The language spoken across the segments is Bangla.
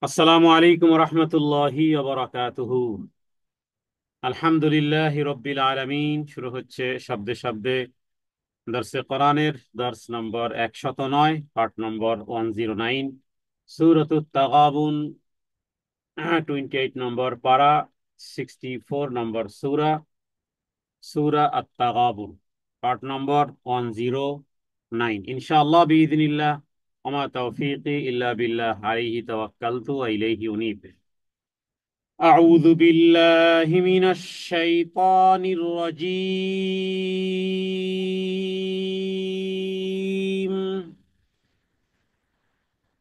আসসালামু আলাইকুম রহমতুল্লাহি ওয়া আলহামদুলিল্লাহি রব্বিল আলামিন। শুরু হচ্ছে শব্দে শব্দে দর্সে কোরআনের দর্স নম্বর 109, পার্ট নম্বর 109, সূরাতুত তাগাবুন, 28 নম্বর পারা, 64 নম্বর সূরা, সূরা আত-তাগাবুন, পার্ট নম্বর 109। ইনশাআল্লাহ বিইذনিল্লাহ, ওয়া মা তাওফীকি ইল্লা বিল্লাহ, আলাইহি তাওয়াক্কালতু ওয়া ইলাইহি উনীব। أعوذ بالله من الشيطان الرجيم.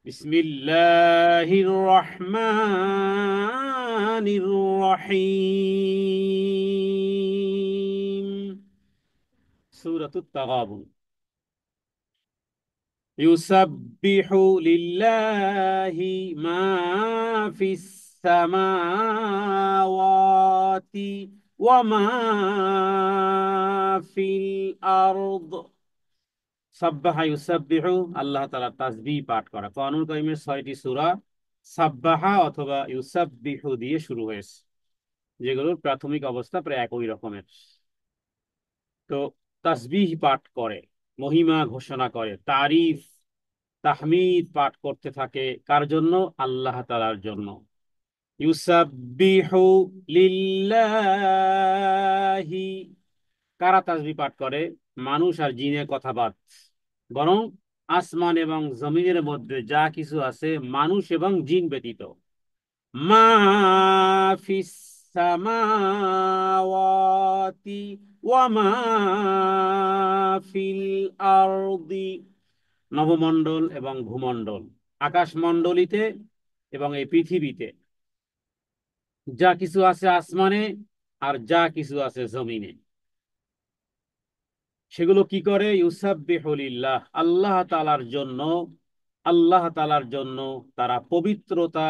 بسم الله الرحمن الرحيم. سورة التغابن. يسبح لله ما في السماوات وما في الأرض. সাব্বাহা ইউসাব্বিহু, আল্লাহ তাআলা তাসবিহ পাঠ করা। কোরআনুল কারীমের 6টি সূরা সাব্বাহা অথবা ইউসাব্বিহু দিয়ে শুরু হয়েছে, যেগুলোর প্রাথমিক অবস্থা প্রায় একই রকমের। তো তাসবিহ পাঠ করে, মহিমা ঘোষণা করে, তারিফ তাহমিদ পাঠ করতে থাকে। কার জন্য? আল্লাহ তাআলার জন্য। ইউসাব্বিহু লিল্লাহি, কারা তাসবিহ পাঠ করে? মানুষ আর জিনের কথা বাদ, বরং আসমান এবং জমিনের মধ্যে যা কিছু আছে মানুষ এবং জিন ব্যতীত। মা ফিস সামাওয়াতি ওয়া মা ফিল আরদি, নবমণ্ডল এবং ভূমণ্ডল, আকাশমণ্ডলীতে এবং এই পৃথিবীতে যা কিছু আছে আসমানে আর যা কিছু আছে জমিনে, সেগুলো কি করে? ইউসাব্বিহু লিল্লাহ, আল্লাহ তাআলার জন্য। আল্লাহ তাআলার জন্য তারা পবিত্রতা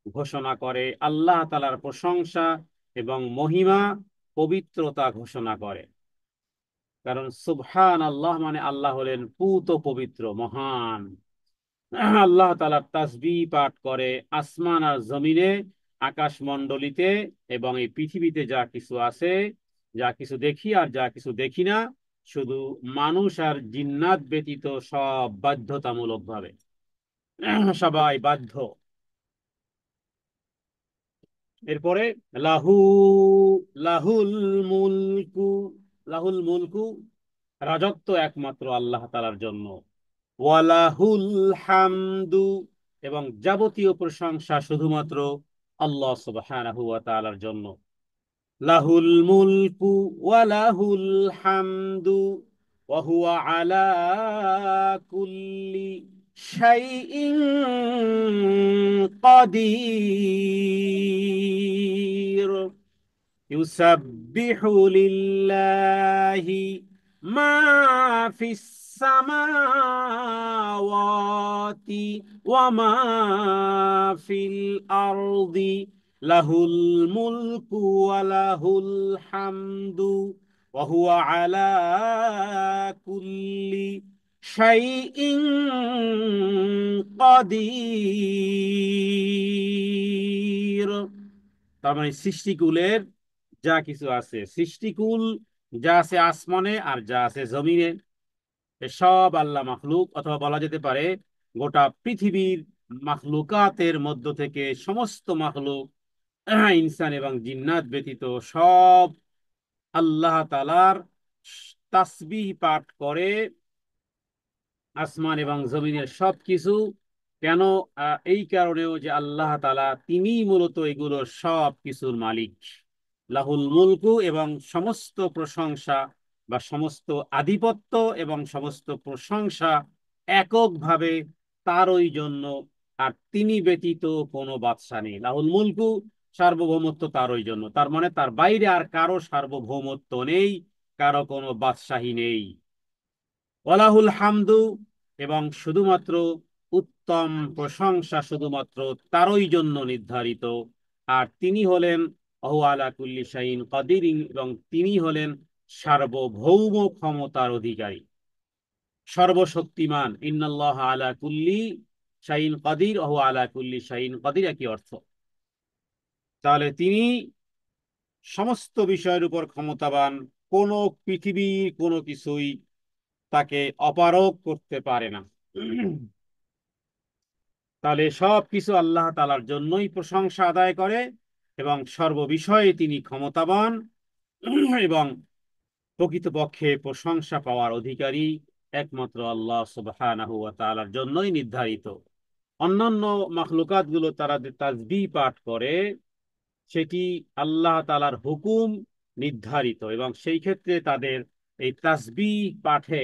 ঘোষণা করে, আল্লাহ তাআলার প্রশংসা এবং মহিমা, পবিত্রতা ঘোষণা করে। কারণ সুবহান আল্লাহ মানে আল্লাহ হলেন পুত পবিত্র, মহান। আল্লাহ তাআলার তাসবিহ পাঠ করে আসমান আর জমিনে, আকাশমণ্ডলীতে এবং এই পৃথিবীতে যা কিছু আছে, যা কিছু দেখি আর যা কিছু দেখি না। শুধু মানুষ আর জিন্নাত ব্যতীত সব বাধ্যতামূলক ভাবে, সবাই বাধ্য। এরপরে লাহু, লাহুল মুলকু, লাহুল মুলকু, রাজত্ব একমাত্র আল্লাহ তাআলার জন্য। ওয়ালাহুল হামদু, এবং যাবতীয় প্রশংসা শুধুমাত্র আল্লাহ সুবহানাহু ওয়া তাআলার জন্য। লাহুল মুলকু ওয়ালাহুল হামদু ওয়া হুয়া আলা কুল্লি শাইইন কাদির। يسبح لله ما في السماوات وما في الأرض له الملك وله الحمد وهو على كل شيء قدير। তার মানে সৃষ্টিকুলের যা কিছু আছে, সৃষ্টিকুল যা আছে আসমানে আর যা আছে জমিনে, সব আল্লাহ মাখলুক, অথবা বলা যেতে পারে গোটা পৃথিবীর মাখলুকাতের মধ্য থেকে সমস্ত মাখলুক, ইনসান এবং জিন্নাত ব্যতীত সব আল্লাহ তাআলার তাসবিহ পাঠ করে। আসমান এবং জমিনের সবকিছু কেন? এই কারণেও যে আল্লাহ তাআলা তিনিই মূলত এগুলোর সব কিছুর মালিক। লাহুল মুলকু, এবং সমস্ত প্রশংসা বা সমস্ত আধিপত্য এবং সমস্ত প্রশংসা এককভাবে তারই জন্য, আর তিনি ব্যতীত কোনো বাদশা নেই। লাহুল মুলকু, সার্বভৌমত্ব তারই জন্য, তার মানে তার বাইরে আর কারো সার্বভৌমত্ব নেই, কারো কোনো বাদশাহী নেই। ওয়ালাহুল হামদু, এবং শুধুমাত্র উত্তম প্রশংসা শুধুমাত্র তারই জন্য নির্ধারিত। আর তিনি হলেন ওয়া হুয়া আলা কুল্লি শাইইন কাদির, এবং তিনি হলেন সার্বভৌম ক্ষমতার অধিকারী, সর্বশক্তিমান। ইন্নাল্লাহ আলা কুল্লি শাইইন কাদির ওয়া হুয়া আলা কুল্লি শাইইন কাদির একই অর্থ। তাহলে তিনি সমস্ত বিষয়ের উপর ক্ষমতাবান, কোনো পৃথিবীর কোনো কিছুই তাকে অপারগ করতে পারে না। তাহলে সব কিছু আল্লাহ তাআলার জন্যই প্রশংসা আদায় করে এবং সর্ববিষয়ে তিনি ক্ষমতাবান এবং প্রকৃতপক্ষে প্রশংসা পাওয়ার অধিকারী একমাত্র আল্লাহ সুবহানাহু ওয়া তাআলার জন্যই নির্ধারিত। অন্যান্য মাখলুকাত গুলো তারা যে তাসবিহ পাঠ করে, সেটি আল্লাহ তাআলার হুকুম নির্ধারিত, এবং সেই ক্ষেত্রে তাদের এই তাসবিহ পাঠে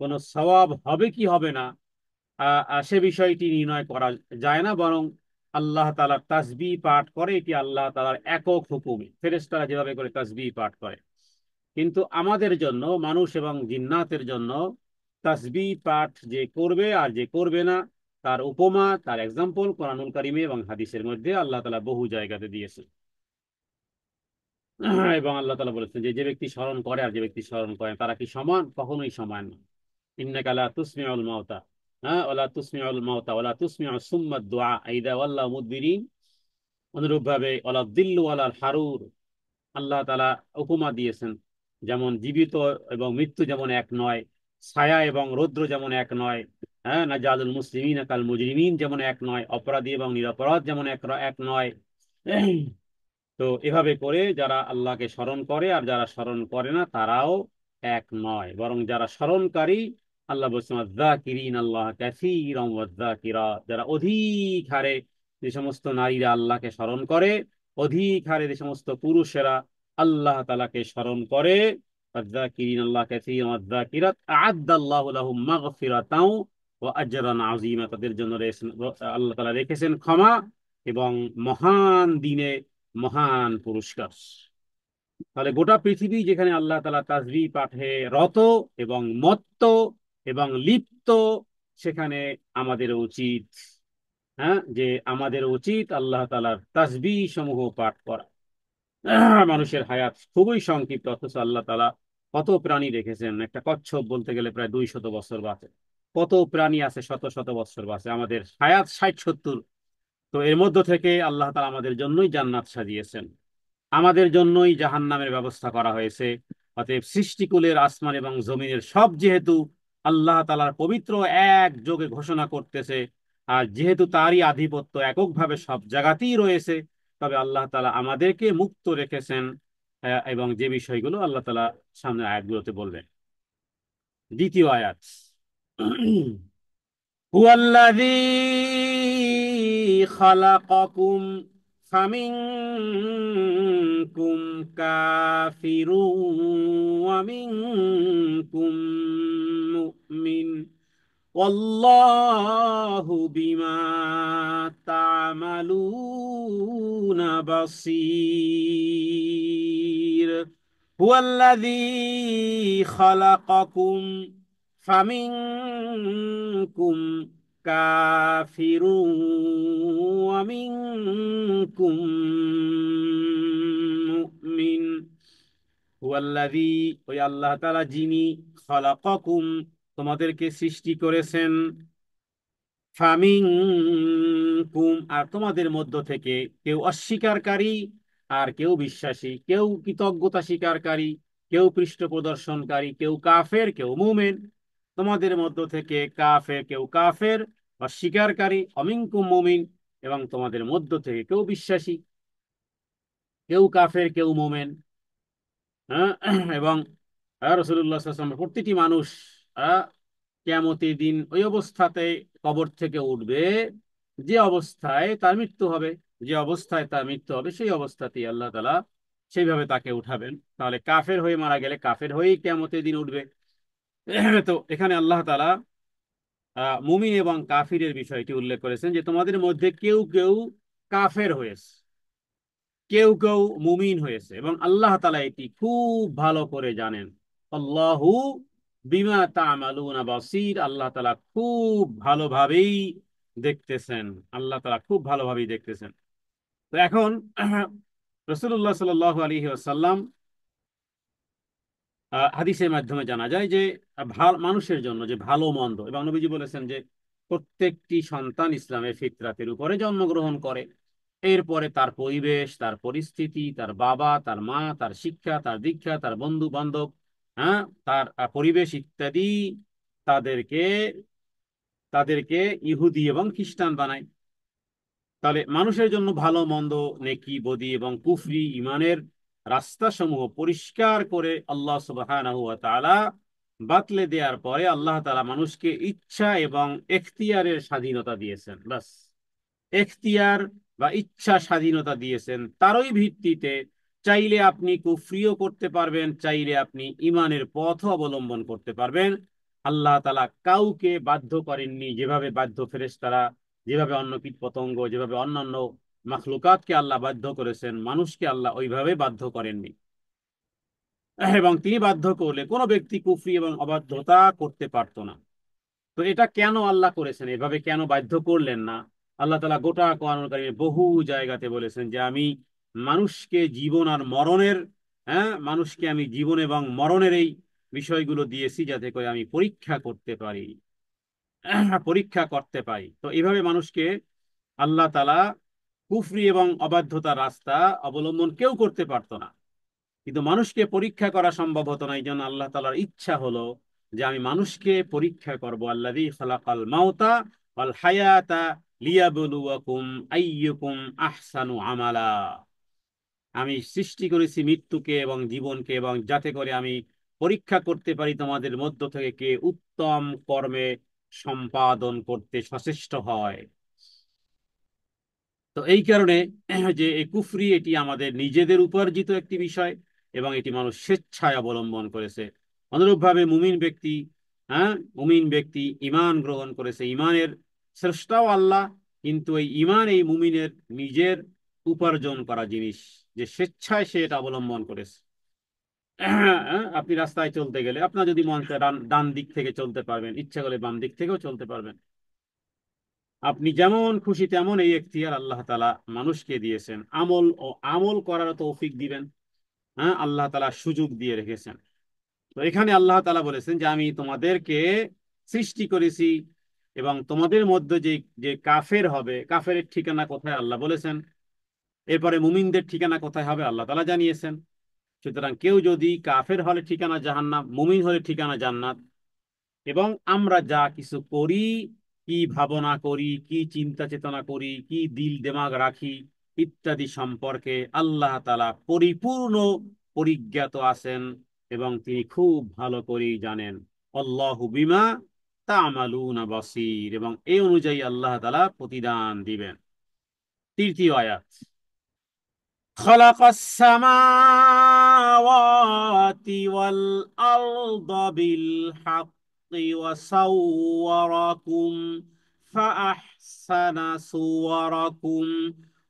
কোনো সওয়াব হবে কি হবে না সে বিষয়টি নির্ণয় করা যায় না, বরং আল্লাহ তাআলার তাসবিহ পাঠ করে এটি আল্লাহ তাআলার একক হুকুমে, ফেরেশতারা যেভাবে করে তাসবিহ পাঠ করে। কিন্তু আমাদের জন্য, মানুষ এবং জিন্নাতের জন্য, তাসবিহ পাঠ যে করবে আর যে করবে না, তার উপমা, তার এক্সাম্পল কোরআনুল কারিমে এবং হাদিসের মধ্যে আল্লাহ তাআলা বহু জায়গাতে দিয়েছে। এবং আল্লাহ তাআলা বলেছেন যে যে ব্যক্তি স্মরণ করে আর যে ব্যক্তি স্মরণ করে তারা কি সমান? কখনোই সমান না। ইন্নাকা লা তুসমিউল মাউতা, হ্যাঁ, ওয়ালা তুসমিউল মাউতা ওয়ালা তুসমিউ সুম্মা দুআ ইযা ওয়াল্লাউ মুদবিরিন। অনুরূপ ভাবে ওয়ালা দিল্লু ওয়ালাল হারুর, আল্লাহ তাআলা উপমা দিয়েছেন, যেমন জীবিত এবং মৃত্যু যেমন এক নয়, ছায়া এবং রৌদ্র যেমন এক নয়, হ্যাঁ, নাজালুল মুসলিমিন কাল মুজরিমিন যেমন এক নয়, অপরাধী এবং নিরপরাধ যেমন এক নয়। তো এভাবে করে যারা আল্লাহকে স্মরণ করে আর যারা স্মরণ করে না তারাও এক নয়, বরং যারা স্মরণকারী, আল্লাহ বলছেন আয-যাকিরিন আল্লাহ কাসীরান ওয়ায-যাকিরাত, যারা অধিক হারে, যে সমস্ত নারীরা আল্লাহকে স্মরণ করে, অধিক হারে যে সমস্ত পুরুষেরা আল্লাহ তাআলাকে স্মরণ করে, আয-যাকিরিন আল্লাহ কাসীরান ওয়ায-যাকিরাত আ'আদ্দাল্লাহু লাহুম মাগফিরাতাও ওয়া আজরান আযীমা, তাদের জন্য আল্লাহ তাআলা রেখেছেন ক্ষমা এবং মহান দিনে মহান পুরস্কার। তাহলে গোটা পৃথিবী যেখানে আল্লাহ তাআলা তাসবিহ পাঠে রত এবং মত্ত এবং লিপ্ত, সেখানে আমাদের উচিত, হ্যাঁ, যে আমাদের উচিত আল্লাহ তাআলার তাসবিহ সমূহ পাঠ করা। মানুষের হায়াত খুবই সংক্ষিপ্ত, অথচ আল্লাহ তাআলা কত প্রাণী রেখেছেন। একটা কচ্ছপ বলতে গেলে প্রায় 200 বছর বাঁচে, কত প্রাণী আছে শত শত বছর বাঁচে, আমাদের হায়াত 60-70। তো এর মধ্য থেকে আল্লাহ তাআলা আমাদের জন্যই জান্নাত সাজিয়েছেন, আমাদের জন্যই জাহান্নামের ব্যবস্থা করা হয়েছে। অতএব সৃষ্টিকুলের আসমান এবং জমিনের সব যেহেতু আল্লাহ তাআলার পবিত্র এক যোগে ঘোষণা করতেছে, আর যেহেতু তারই আধিপত্য এককভাবে সব জায়গাতেই রয়েছে, তবে আল্লাহ তাআলা আমাদেরকে মুক্ত রেখেছেন, এবং যে বিষয়গুলো আল্লাহ তাআলা সামনের আয়াতগুলোতে বলবেন। দ্বিতীয় আয়াত, হুয়াল্লাযী খালাকাকুম ফামিনকুম কাফিরুন ওয়া মিনকুম মুমিন ওয়াল্লাহু বিমা তা'মালুনা বাসীর। হুয়াল্লাযী খালাকাকুম ফামিনকুম কাফিরুন ওয়া মিনকুম মুমিন। হুয়াল্লাযী, ওই আল্লাহ তাআলা যিনি, খালাকাকুম, তোমাদেরকে সৃষ্টি করেছেন, ফামিনকুম, আর তোমাদের মধ্য থেকে কেউ অস্বীকারী আর কেউ বিশ্বাসী, কেউ কৃতজ্ঞতা স্বীকারী, কেউ পৃষ্ঠ প্রদর্শনকারী, কেউ কাফের কেউ মুমিন। তোমাদের মধ্য থেকে কেউ কাফের অস্বীকারী, অমিনকুম মুমিন, এবং তোমাদের মধ্য থেকে কেউ বিশ্বাসী, কেউ কাফের কেউ মুমিন। হ্যাঁ, এবং রাসূলুল্লাহ সাল্লাল্লাহু আলাইহি ওয়াসাল্লাম, প্রতিটি মানুষ কিয়ামতের দিন ওই অবস্থাতে কবর থেকে উঠবে যে অবস্থায় তার মৃত্যু হবে, যে অবস্থায় তার মৃত্যু হবে সেই অবস্থাতেই আল্লাহ তাআলা সেইভাবে তাকে উঠাবেন। তাহলে কাফের হয়ে মারা গেলে কাফের হয়েই কিয়ামতের দিন উঠবে। তো এখানে আল্লাহ তাআলা মুমিন এবং কাফিরের বিষয়টি উল্লেখ করেছেন, যে তোমাদের মধ্যে কেউ কেউ কাফের হয়েছে, কেউ কেউ মুমিন হয়েছে, এবং আল্লাহ তাআলা এটি খুব ভালো করে জানেন। আল্লাহু বিমা তা'মালুনা বাসীর, আল্লাহ তাআলা খুব ভালোভাবেই দেখতেছেন, আল্লাহ তাআলা খুব ভালোভাবেই দেখতেছেন। তো এখন রাসূলুল্লাহ সাল্লাল্লাহু আলাইহি ওয়াসাল্লাম, হাদিসের মাধ্যমে জানা যায় যে মানুষের জন্য যে ভালো মন্দ, এবং নবীজি বলেছেন যে প্রত্যেকটি সন্তান ইসলামের ফিতরাতের উপরে জন্মগ্রহণ করে। এরপরে তার পরিবেশ, তার পরিস্থিতি, তার বাবা, তার মা, তার শিক্ষা, তার দীক্ষা, তার বন্ধু বান্ধব, হ্যাঁ, তার পরিবেশ ইত্যাদি তাদেরকে তাদেরকে ইহুদি এবং খ্রিস্টান বানায়। তাহলে মানুষের জন্য ভালো মন্দ, নেকি বদি এবং কুফরি ইমানের রাস্তাসমূহ পরিষ্কার করে আল্লাহ সুবহানাহু ওয়া তাআলা বাতলে দেওয়ার পরে আল্লাহ তাআলা মানুষকে ইচ্ছা এবং এখতিয়ারের স্বাধীনতা দিয়েছেন। বাস, এখতিয়ার বা ইচ্ছা স্বাধীনতা দিয়েছেন, তারই ভিত্তিতে চাইলে আপনি কুফরিও করতে পারবেন, চাইলে আপনি ইমানের পথ অবলম্বন করতে পারবেন। আল্লাহ তাআলা কাউকে বাধ্য করেননি, যেভাবে বাধ্য ফেরেশতারা, যেভাবে অন্য কীট পতঙ্গ, যেভাবে অন্যান্য মাখলুকাতকে আল্লাহ বাধ্য করেছেন, মানুষকে আল্লাহ ওইভাবে বাধ্য করেননি। এবং তিনি বাধ্য করলে কোনো ব্যক্তি কুফরি এবং অবাধ্যতা করতে পারতো না। তো এটা কেন আল্লাহ করেছেন, এভাবে কেন বাধ্য করলেন না? আল্লাহ তাআলা গোটা কোরআনুল কারীমে বহু জায়গাতে বলেছেন যে আমি মানুষকে জীবন আর মরণের, হ্যাঁ, মানুষকে আমি জীবন এবং মরণের এই বিষয়গুলো দিয়েছি যাতে করে আমি পরীক্ষা করতে পারি, পরীক্ষা করতে পারি। তো এইভাবে মানুষকে আল্লাহ তাআলা কুফরি এবং অবাধ্যতার রাস্তা অবলম্বন কেউ করতে পারতো না, কিন্তু মানুষকে পরীক্ষা করা সম্ভব হতো না। এই জন্য আল্লাহ তাআলার ইচ্ছা হলো যে আমি মানুষকে পরীক্ষা করব। আল্লাযী খালাকাল মাউতা ওয়াল হায়াতা লিয়াবলুয়াকুম আইয়ুকুম আহসানু আমালা। আমি সৃষ্টি করেছি মৃত্যুকে এবং জীবনকে, এবং যাতে করে আমি পরীক্ষা করতে পারি তোমাদের মধ্য থেকে কে উত্তম কর্মে সম্পাদন করতে সচেষ্ট হয়। তো এই কারণে যে এই কুফরি, এটি আমাদের নিজেদের উপার্জিত একটি বিষয় এবং এটি মানুষ স্বেচ্ছায় অবলম্বন করেছে। অনুরূপভাবে মুমিন ব্যক্তি, হ্যাঁ, মুমিন ব্যক্তি ঈমান গ্রহণ করেছে, ঈমানের স্রষ্টাও আল্লাহ, কিন্তু এই ঈমান এই মুমিনের নিজের উপার্জন করা জিনিস, যে স্বেচ্ছায় সে এটা অবলম্বন করেছে। আপনি রাস্তায় চলতে গেলে আপনার যদি মন চায় ডান ডান দিক থেকে চলতে পারবেন, ইচ্ছা করলে বাম দিক থেকেও চলতে পারবেন। আপনি যেমন খুশি তেমন এই এখতিয়ার আল্লাহ তাআলা মানুষকে দিয়েছেন। আমল করার তৌফিক দিবেন, হ্যাঁ, আল্লাহ তাআলা সুযোগ দিয়ে রেখেছেন। তো এখানে আল্লাহ তাআলা বলেছেন যে আমি তোমাদেরকে সৃষ্টি করেছি, এবং তোমাদের মধ্যে যে যে কাফের হবে, কাফের ঠিকানা কোথায় আল্লাহ বলেছেন। এরপরে মুমিনদের ঠিকানা কোথায় হবে আল্লাহ তাআলা জানিয়েছেন। সুতরাং কেউ যদি কাফের হলে ঠিকানা জাহান্নাম, মুমিন হলে ঠিকানা জান্নাত। এবং আমরা যা কিছু করি, কি ভাবনা করি, কি চিন্তা চেতনা করি, কি দিল দিমাগ রাখি ইত্যাদি সম্পর্কে আল্লাহ তাআলা পরিপূর্ণ পরিজ্ঞাত আছেন এবং তিনি খুব ভালো করেই জানেন। আল্লাহু বিমা তা'মালুনা বাসীর, এবং এই অনুযায়ী আল্লাহ তাআলা প্রতিদান দিবেন। তৃতীয় আয়াত, خلق السماوات والأرض بالحق وصوركم فأحسن صوركم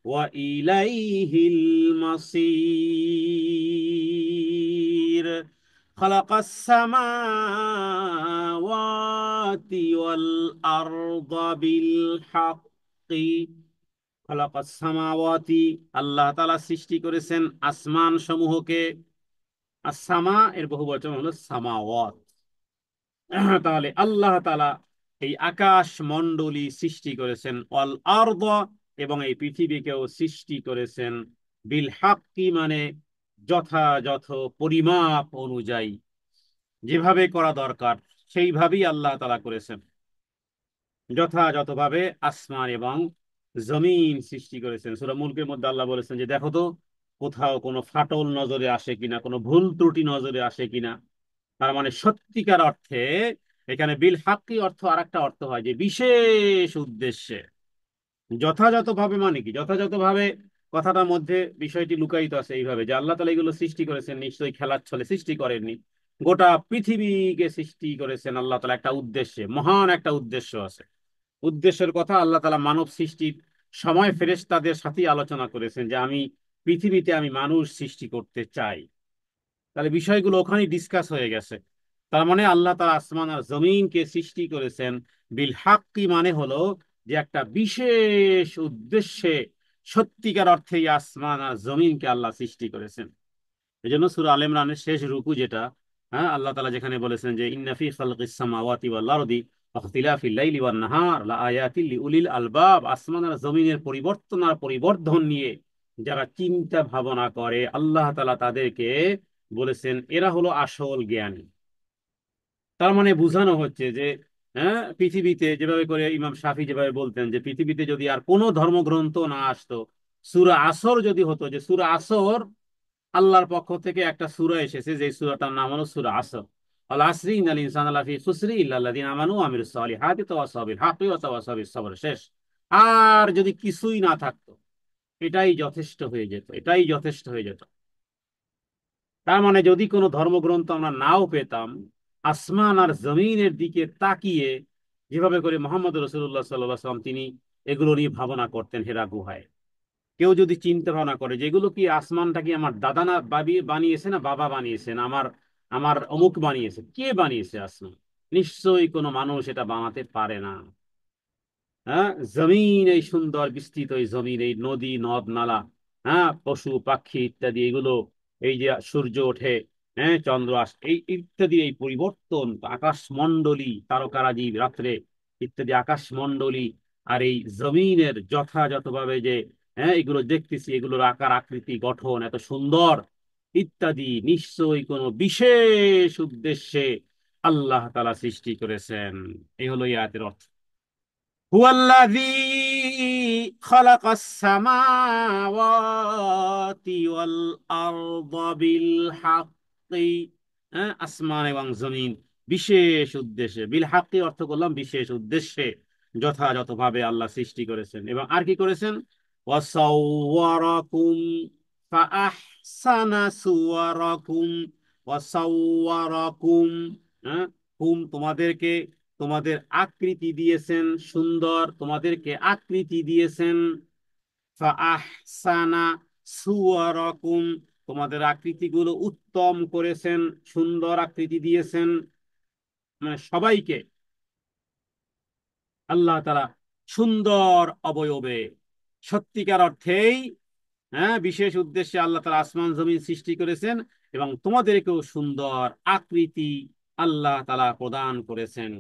وإليه المصير. خلق السماوات والأرض بالحق. খালাকাস সামাওয়াতি, আল্লাহ তাআলা সৃষ্টি করেছেন আসমান সমূহকে। আসসামা এর বহুবচন হলো সামাওয়াত। তাহলে আল্লাহ তাআলা এই আকাশ মণ্ডলী সৃষ্টি করেছেন, অল আরদ, এবং এই পৃথিবীকেও সৃষ্টি করেছেন বিল হাক্কি, মানে যথাযথ পরিমাপ অনুযায়ী, যেভাবে করা দরকার সেইভাবেই আল্লাহ তাআলা করেছেন। যথাযথভাবে আসমান এবং জমিন সৃষ্টি করেছেন। সূরা মুলকের মধ্যে আল্লাহ বলেছেন যে দেখো তো কোথাও কোনো ফাটল নজরে আসে কিনা, কোনো ভুল ত্রুটি নজরে আসে কিনা। তার মানে সত্যিকার অর্থে এখানে বিল হাক্কি অর্থ আরেকটা অর্থ হয় যে বিশেষ উদ্দেশ্যে। যথাযথভাবে মানে কি, যথাযথভাবে কথাটার মধ্যে বিষয়টি লুকায়িত আছে এইভাবে যে আল্লাহ তাআলা এগুলো সৃষ্টি করেছেন নিশ্চয়ই খেলার ছলে সৃষ্টি করেননি। গোটা পৃথিবীকে সৃষ্টি করেছেন আল্লাহ তাআলা একটা উদ্দেশ্যে, মহান একটা উদ্দেশ্য আছে। উদ্দেশ্যের কথা আল্লাহ তাআলা মানব সৃষ্টির সময় ফেরেশতাদের সাথেই আলোচনা করেছেন যে আমি পৃথিবীতে আমি মানুষ সৃষ্টি করতে চাই। তাহলে বিষয়গুলো ওখানেই ডিসকাস হয়ে গেছে। তার মানে আল্লাহ তাআলা আসমান আর জমিনকে সৃষ্টি করেছেন বিল হাক্কি, মানে হলো যে একটা বিশেষ উদ্দেশ্যে সত্যিকার অর্থে এই আসমান আর জমিনকে আল্লাহ সৃষ্টি করেছেন। এই জন্য সূরা আলে ইমরানের শেষ রুকু যেটা, হ্যাঁ, আল্লাহ তাআলা যেখানে বলেছেন যে ইন্না ফি খালকিস সামাওয়াতি ওয়াল আরদি ইখতিলাফিল লাইলি ওয়ান নাহার লাআয়াতিল লিউলিল আলবাব, আসমান আর জমিনের পরিবর্তন আর পরিবর্ধন নিয়ে যারা চিন্তা ভাবনা করে আল্লাহ তাআলা তাদেরকে বলেছেন এরা হলো আসল জ্ঞানী। তার মানে বোঝানো হচ্ছে যে হ্যাঁ, পৃথিবীতে যেভাবে করে ইমাম শাফি যেভাবে বলতেন যে পৃথিবীতে যদি আর কোনো ধর্মগ্রন্থ না আসতো, সূরা আসর যদি হতো, যে সূরা আসর আল্লাহর পক্ষ থেকে একটা সূরা এসেছে, যে সূরাটার নাম হলো সূরা আসর, আল আসরি ইন্নাল ইনসানা লাফি খুসরি ইল্লাল্লাযিনা আমানু ওয়া আমিলুস সালিহাতি তাওয়াসাউ বিল হাক্কি ওয়া তাওয়াসাউ বিস সবর, শেষ। আর যদি কিছুই না থাকতো, এটাই যথেষ্ট হয়ে যেত, এটাই যথেষ্ট হয়ে যেত। তার মানে যদি কোনো ধর্মগ্রন্থ আমরা নাও পেতাম, আসমান আর জমিনের দিকে তাকিয়ে যেভাবে করে মোহাম্মদ রসুল্লাহ সাল্লাহ সাল্লাম তিনি এগুলো নিয়ে ভাবনা করতেন হেরা গুহায়, কেউ যদি চিন্তা ভাবনা করে যে এগুলো কি, আসমানটা কি আমার দাদা না বাবি বানিয়েছে, না বাবা বানিয়েছে, না আমার আমার অমুক বানিয়েছে, কে বানিয়েছে আসমান? নিশ্চয়ই কোনো মানুষ এটা বানাতে পারে না। হ্যাঁ, জমিন, এই সুন্দর বিস্তৃত এই জমিন, এই নদী নদ নালা, হ্যাঁ, পশু পাখি ইত্যাদি, এগুলো, এই যে সূর্য ওঠে, হ্যাঁ, চন্দ্র আসে, এই ইত্যাদি, এই পরিবর্তন, আকাশমণ্ডলী, তারকারাজি রাত্রে ইত্যাদি আকাশমণ্ডলী, আর এই জমিনের যথাযথভাবে যে হ্যাঁ এগুলো দেখতেছি, এগুলোর আকার আকৃতি গঠন এত সুন্দর ইত্যাদি, নিশ্চয়ই কোনো বিশেষ উদ্দেশ্যে আল্লাহ তাআলা সৃষ্টি করেছেন। এই হলো এই আয়াতের অর্থ। হুয়াল্লাযী খালাকাস সামাওয়াতি ওয়াল আরদা বিল হাক্কি, হ্যাঁ, আসমান এবং জমিন বিশেষ উদ্দেশ্যে, বিল হাক্কি অর্থ করলাম বিশেষ উদ্দেশ্যে, যথাযথভাবে আল্লাহ সৃষ্টি করেছেন। এবং আর কি করেছেন? ওয়াসাওয়ারাকুম ফাআহসানা সুওয়ারাকুম, ওয়াসাওয়ারাকুম, হ্যাঁ, হুম তোমাদেরকে, তোমাদের আকৃতি দিয়েছেন সুন্দর, তোমাদেরকে আকৃতি দিয়েছেন, ফাআহসানা সুওয়ারাকুম, তোমাদের আকৃতিগুলো উত্তম করেছেন, সুন্দর আকৃতি দিয়েছেন, মানে সবাইকে আল্লাহ তাআলা সুন্দর অবয়বে, সত্যিকার অর্থেই, হ্যাঁ, বিশেষ উদ্দেশ্যে আল্লাহ তাআলা আসমান জমিন সৃষ্টি করেছেন, এবং তোমাদেরকেও সুন্দর আকৃতি আল্লাহ তাআলা প্রদান করেছেন,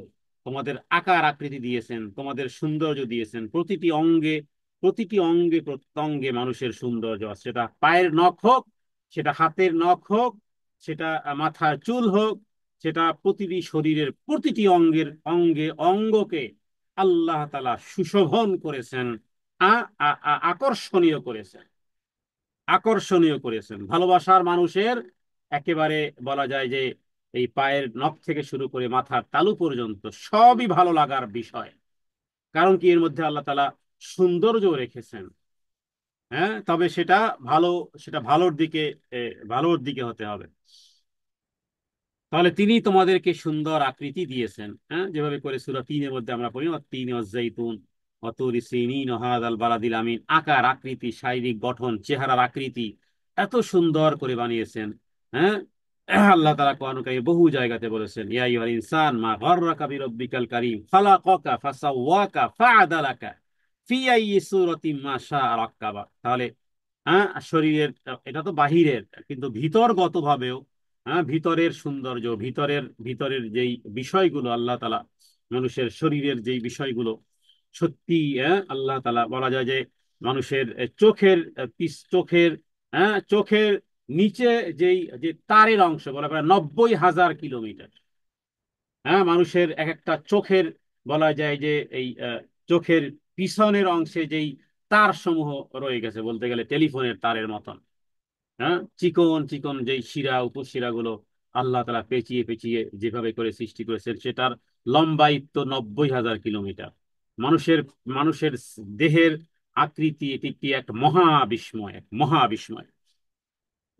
তোমাদের আকার আকৃতি দিয়েছেন, তোমাদের সৌন্দর্য দিয়েছেন, প্রতিটি অঙ্গে, প্রতিটি অঙ্গে প্রত্যঙ্গে মানুষের সৌন্দর্য আছে, সেটা পায়ের নখ হোক, সেটা হাতের নখ হোক, সেটা মাথার চুল হোক, সেটা প্রতিটি শরীরের প্রতিটি অঙ্গের অঙ্গে অঙ্গকে আল্লাহ তাআলা সুশোভন করেছেন, আকর্ষণীয় করেছেন, আকর্ষণীয় করেছেন। ভালোবাসার মানুষের একেবারে বলা যায় যে এই পায়ের নখ থেকে শুরু করে মাথার তালু পর্যন্ত সবই ভালো লাগার বিষয়। কারণ কি, এর মধ্যে আল্লাহ তাআলা সৌন্দর্য রেখেছেন। হ্যাঁ, তবে সেটা ভালো, সেটা ভালোর দিকে, ভালোর দিকে হতে হবে। তাহলে তিনি তোমাদেরকে সুন্দর আকৃতি দিয়েছেন, হ্যাঁ, যেভাবে করে সূরা ৩-এর মধ্যে আমরা পড়ি, তিন ওয়াজ্জাইতুন ওয়াতুরি সিনিন ওয়াহাদাল বালাদিল আমিন, আকার আকৃতি, শারীরিক গঠন, চেহারার আকৃতি এত সুন্দর করে বানিয়েছেন। হ্যাঁ, আল্লাহ তাআলা কোরআন কারীমে বহু জায়গাতে বলেছেন, ইয়া আইয়ুহাল ইনসান মা গাররাকা বিরাব্বিকাল কারীম খালাকাকা ফাসাওয়াকা ফাআদালাকা ফি আইয়ি সূরাতিন মা শাআ রাক্কাবা। তাহলে হ্যাঁ, শরীরের, এটা তো বাহিরের, কিন্তু ভিতরগত ভাবেও, হ্যাঁ, ভিতরের সৌন্দর্য, ভিতরের ভিতরের যেই বিষয়গুলো আল্লাহ তাআলা মানুষের শরীরের যেই বিষয়গুলো, সত্যি, হ্যাঁ, আল্লাহ তাআলা বলা যায় যে মানুষের চোখের, চোখের, হ্যাঁ, চোখের নিচে যেই যে তারের অংশ বলা হয় ৯০,০০০ কিলোমিটার, হ্যাঁ, মানুষের এক একটা চোখের, বলা যায় যে এই চোখের পিছনের অংশে যেই তার সমূহ রয়ে গেছে, বলতে গেলে টেলিফোনের তারের মতন, হ্যাঁ, চিকন চিকন যেই শিরা উপশিরা গুলো আল্লাহ তাআলা পেঁচিয়ে পেঁচিয়ে যেভাবে করে সৃষ্টি করেছেন, সেটার লম্বায়িত্ব ৯০,০০০ কিলোমিটার। মানুষের মানুষের দেহের আকৃতি, এটি একটি এক মহাবিস্ময়, এক মহাবিস্ময়।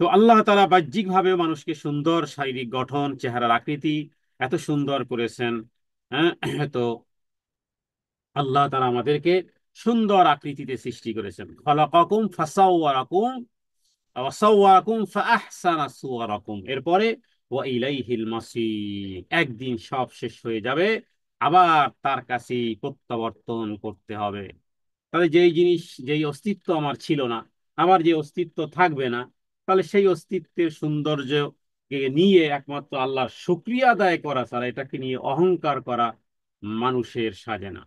তো আল্লাহ তাআলা বাহ্যিক ভাবে মানুষকে সুন্দর শারীরিক গঠন, চেহারার আকৃতি এত সুন্দর করেছেন। হ্যাঁ, তো আল্লাহ তাআলা আমাদেরকে সুন্দর আকৃতিতে সৃষ্টি করেছেন। খালাকাকুম ফাসাওয়ারাকুম ওয়াসাওয়াকুম ফাআহসানা সুওয়ারাকুম, এরপরে ওয়া ইলাইহিল মাসির, একদিন সব শেষ হয়ে যাবে, আবার তার কাছেই প্রত্যাবর্তন করতে হবে। তাহলে যেই জিনিস, যেই অস্তিত্ব আমার ছিল না, আমার যে অস্তিত্ব থাকবে না, তাহলে সেই অস্তিত্বের সৌন্দর্যকে নিয়ে একমাত্র আল্লাহর শুকরিয়া আদায় করা ছাড়া, এটাকে নিয়ে অহংকার করা, মানুষের সাজে না।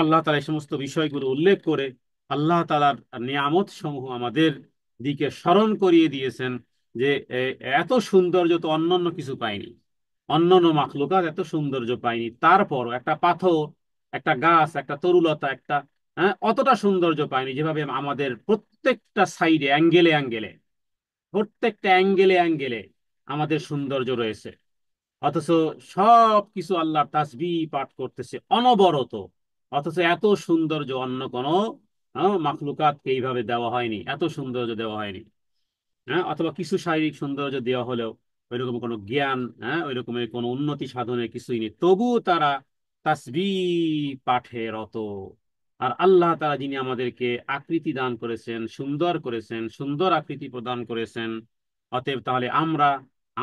আল্লাহ তাআলা এই সমস্ত বিষয়গুলো উল্লেখ করে আল্লাহ তাআলার নিয়ামত সমূহ আমাদের দিকে স্মরণ করিয়ে দিয়েছেন যে এত সৌন্দর্য তো অন্যান্য কিছু পাইনি, অন্যান্য মাখলুকাত এত সৌন্দর্য পাইনি, তারপর একটা পাথর, একটা গাছ, একটা তরুলতা, একটা অতটা সৌন্দর্য পাইনি যেভাবে আমাদের প্রত্যেকটা সাইডে, অ্যাঙ্গেলে অ্যাঙ্গেলে, প্রত্যেকটা অ্যাঙ্গেলে অ্যাঙ্গেলে আমাদের সৌন্দর্য রয়েছে। অথচ সব কিছু আল্লাহর তাসবিহ পাঠ করতেছে অনবরত, অথচ এত সৌন্দর্য অন্য কোনো মাখলুকাতকে এইভাবে দেওয়া হয়নি, এত সৌন্দর্য দেওয়া হয়নি। অথবা কিছু শারীরিক সৌন্দর্য দেওয়া হলেও ওইরকম কোনো জ্ঞান, ওই রকমের কোনো উন্নতি সাধনের কিছুই নেই, তবুও তারা তাসবিহ পাঠে রত। আর আল্লাহ তাআলা যিনি আমাদেরকে আকৃতি দান করেছেন, সুন্দর করেছেন, সুন্দর আকৃতি প্রদান করেছেন, অতএব তাহলে আমরা,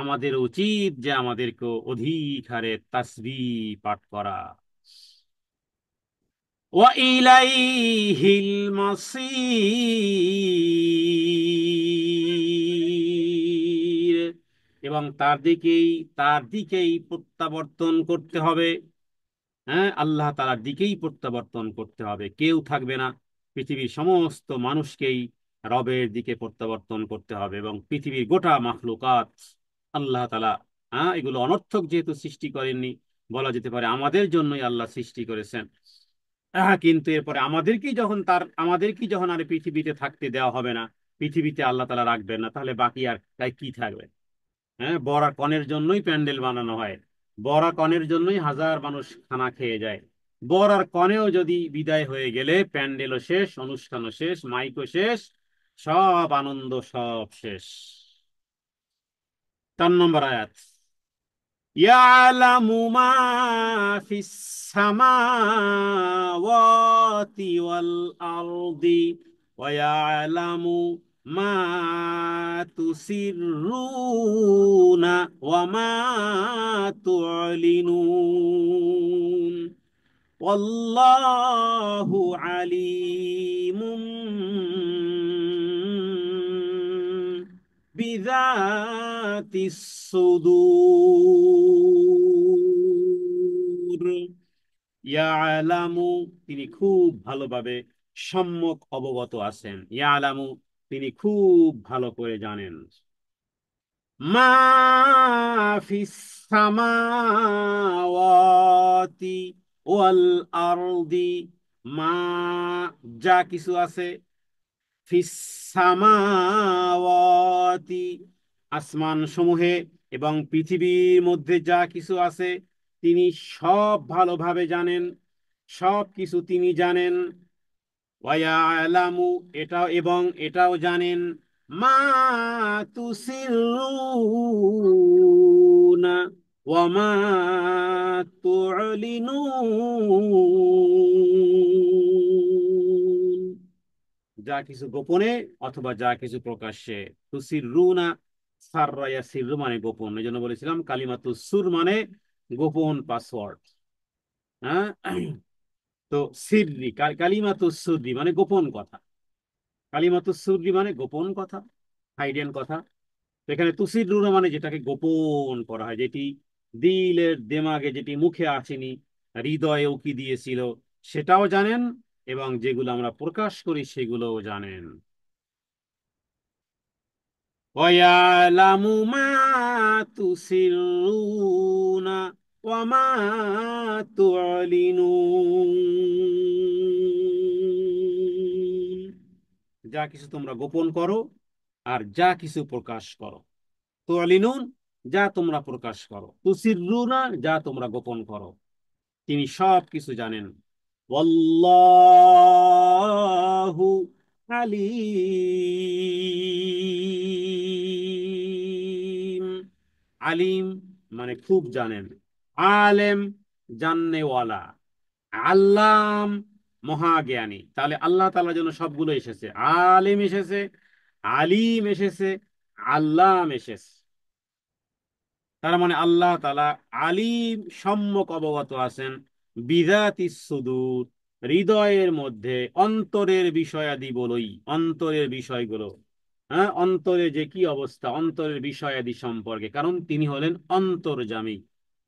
আমাদের উচিত যে আমাদেরকে অধিক হারে তাসবিহ পাঠ করা। ওয়াইলাইহিল মাসির, এবং তার দিকেই প্রত্যাবর্তন করতে হবে। আল্লাহ তাআলার দিকেই প্রত্যাবর্তন করতে হবে, কেউ থাকবে না, পৃথিবীর সমস্ত মানুষকেই রবের দিকে প্রত্যাবর্তন করতে হবে। এবং পৃথিবীর গোটা মাখলুকাত আল্লাহ তাআলা এগুলো অনর্থক যেহেতু সৃষ্টি করেননি, বলা যেতে পারে আমাদের জন্যই আল্লাহ সৃষ্টি করেছেন। কিন্তু এরপরে আমাদেরকেই যখন আর পৃথিবীতে থাকতে দেওয়া হবে না, পৃথিবীতে আল্লাহ তাআলা রাখবেন না, তাহলে বাকি আর তাই কি থাকবে? বর আর কনের জন্যই প্যান্ডেল বানানো হয়, বর আর কনের জন্যই হাজার মানুষ খানা খেয়ে যায়। বর আর কনেও যদি বিদায় হয়ে গেলে প্যান্ডেলও শেষ, অনুষ্ঠানও শেষ, মাইকও শেষ, সব আনন্দ সব শেষ। 4 নম্বর আয়াত, يعلم ما في السماوات والأرض ويعلم ما تسرون وما تعلنون والله عليم বিযাতি সুদূর। ইয়ালামু, তিনি খুব ভালোভাবে সম্যক অবগত আছেন। ইয়ালামু, তিনি খুব ভালো করে জানেন। মা ফিস সামাওয়াতি ওয়াল আরদি, মা, যা কিছু আছে, ফিস সামাওয়াতি, আসমান সমূহে, এবং পৃথিবীর মধ্যে যা কিছু আছে, তিনি সব ভালোভাবে জানেন, সব কিছু তিনি জানেন। ওয়ায়ালামু, এটাও জানেন, মা তুসিরুনা ওয়া মা তু'লিনুন, যা কিছু গোপনে অথবা যা কিছু প্রকাশ্যে। তুসিররুনা, সাররা ইয়াসিররু মানে গোপন, এই জন্য বলেছিলাম কালিমাতু সুর মানে গোপন পাসওয়ার্ড। হ্যাঁ, তো সিররি, কালিমাতু সুররি মানে গোপন কথা, কালিমাতু সুররি মানে গোপন কথা, হাইডেন কথা। তো এখানে তুসিররুনা মানে যেটাকে গোপন করা হয়, যেটি দিলের দেমাগে, যেটি মুখে আসেনি, হৃদয়ে উকি দিয়েছিল, সেটাও জানেন, এবং যেগুলো আমরা প্রকাশ করি সেগুলোও জানেন। ويعلم ما تسرون وما تعلنون, যা কিছু তোমরা গোপন করো আর যা কিছু প্রকাশ করো। তুআলিনুন, যা তোমরা প্রকাশ করো। তুসিররুনা, যা তোমরা গোপন করো, তিনি সব কিছু জানেন। ওয়াল্লাহু আলিম, আলিম মানে খুব জানেন, আলেম জাননেওয়ালা, আল্লাম মহাজ্ঞানী। তাহলে আল্লাহ তাআলার জন্য সবগুলো এসেছে, আলেম এসেছে, আলিম এসেছে, আল্লাম এসেছে। তার মানে আল্লাহ তাআলা আলিম, সম্যক অবগত আছেন, বিযাতি সুদূর, হৃদয়ের মধ্যে, অন্তরের বিষয়াদি বলই, অন্তরের বিষয়গুলো, অন্তরে যে কি অবস্থা, অন্তরের বিষয়াদি সম্পর্কে, কারণ তিনি হলেন অন্তর্যামী।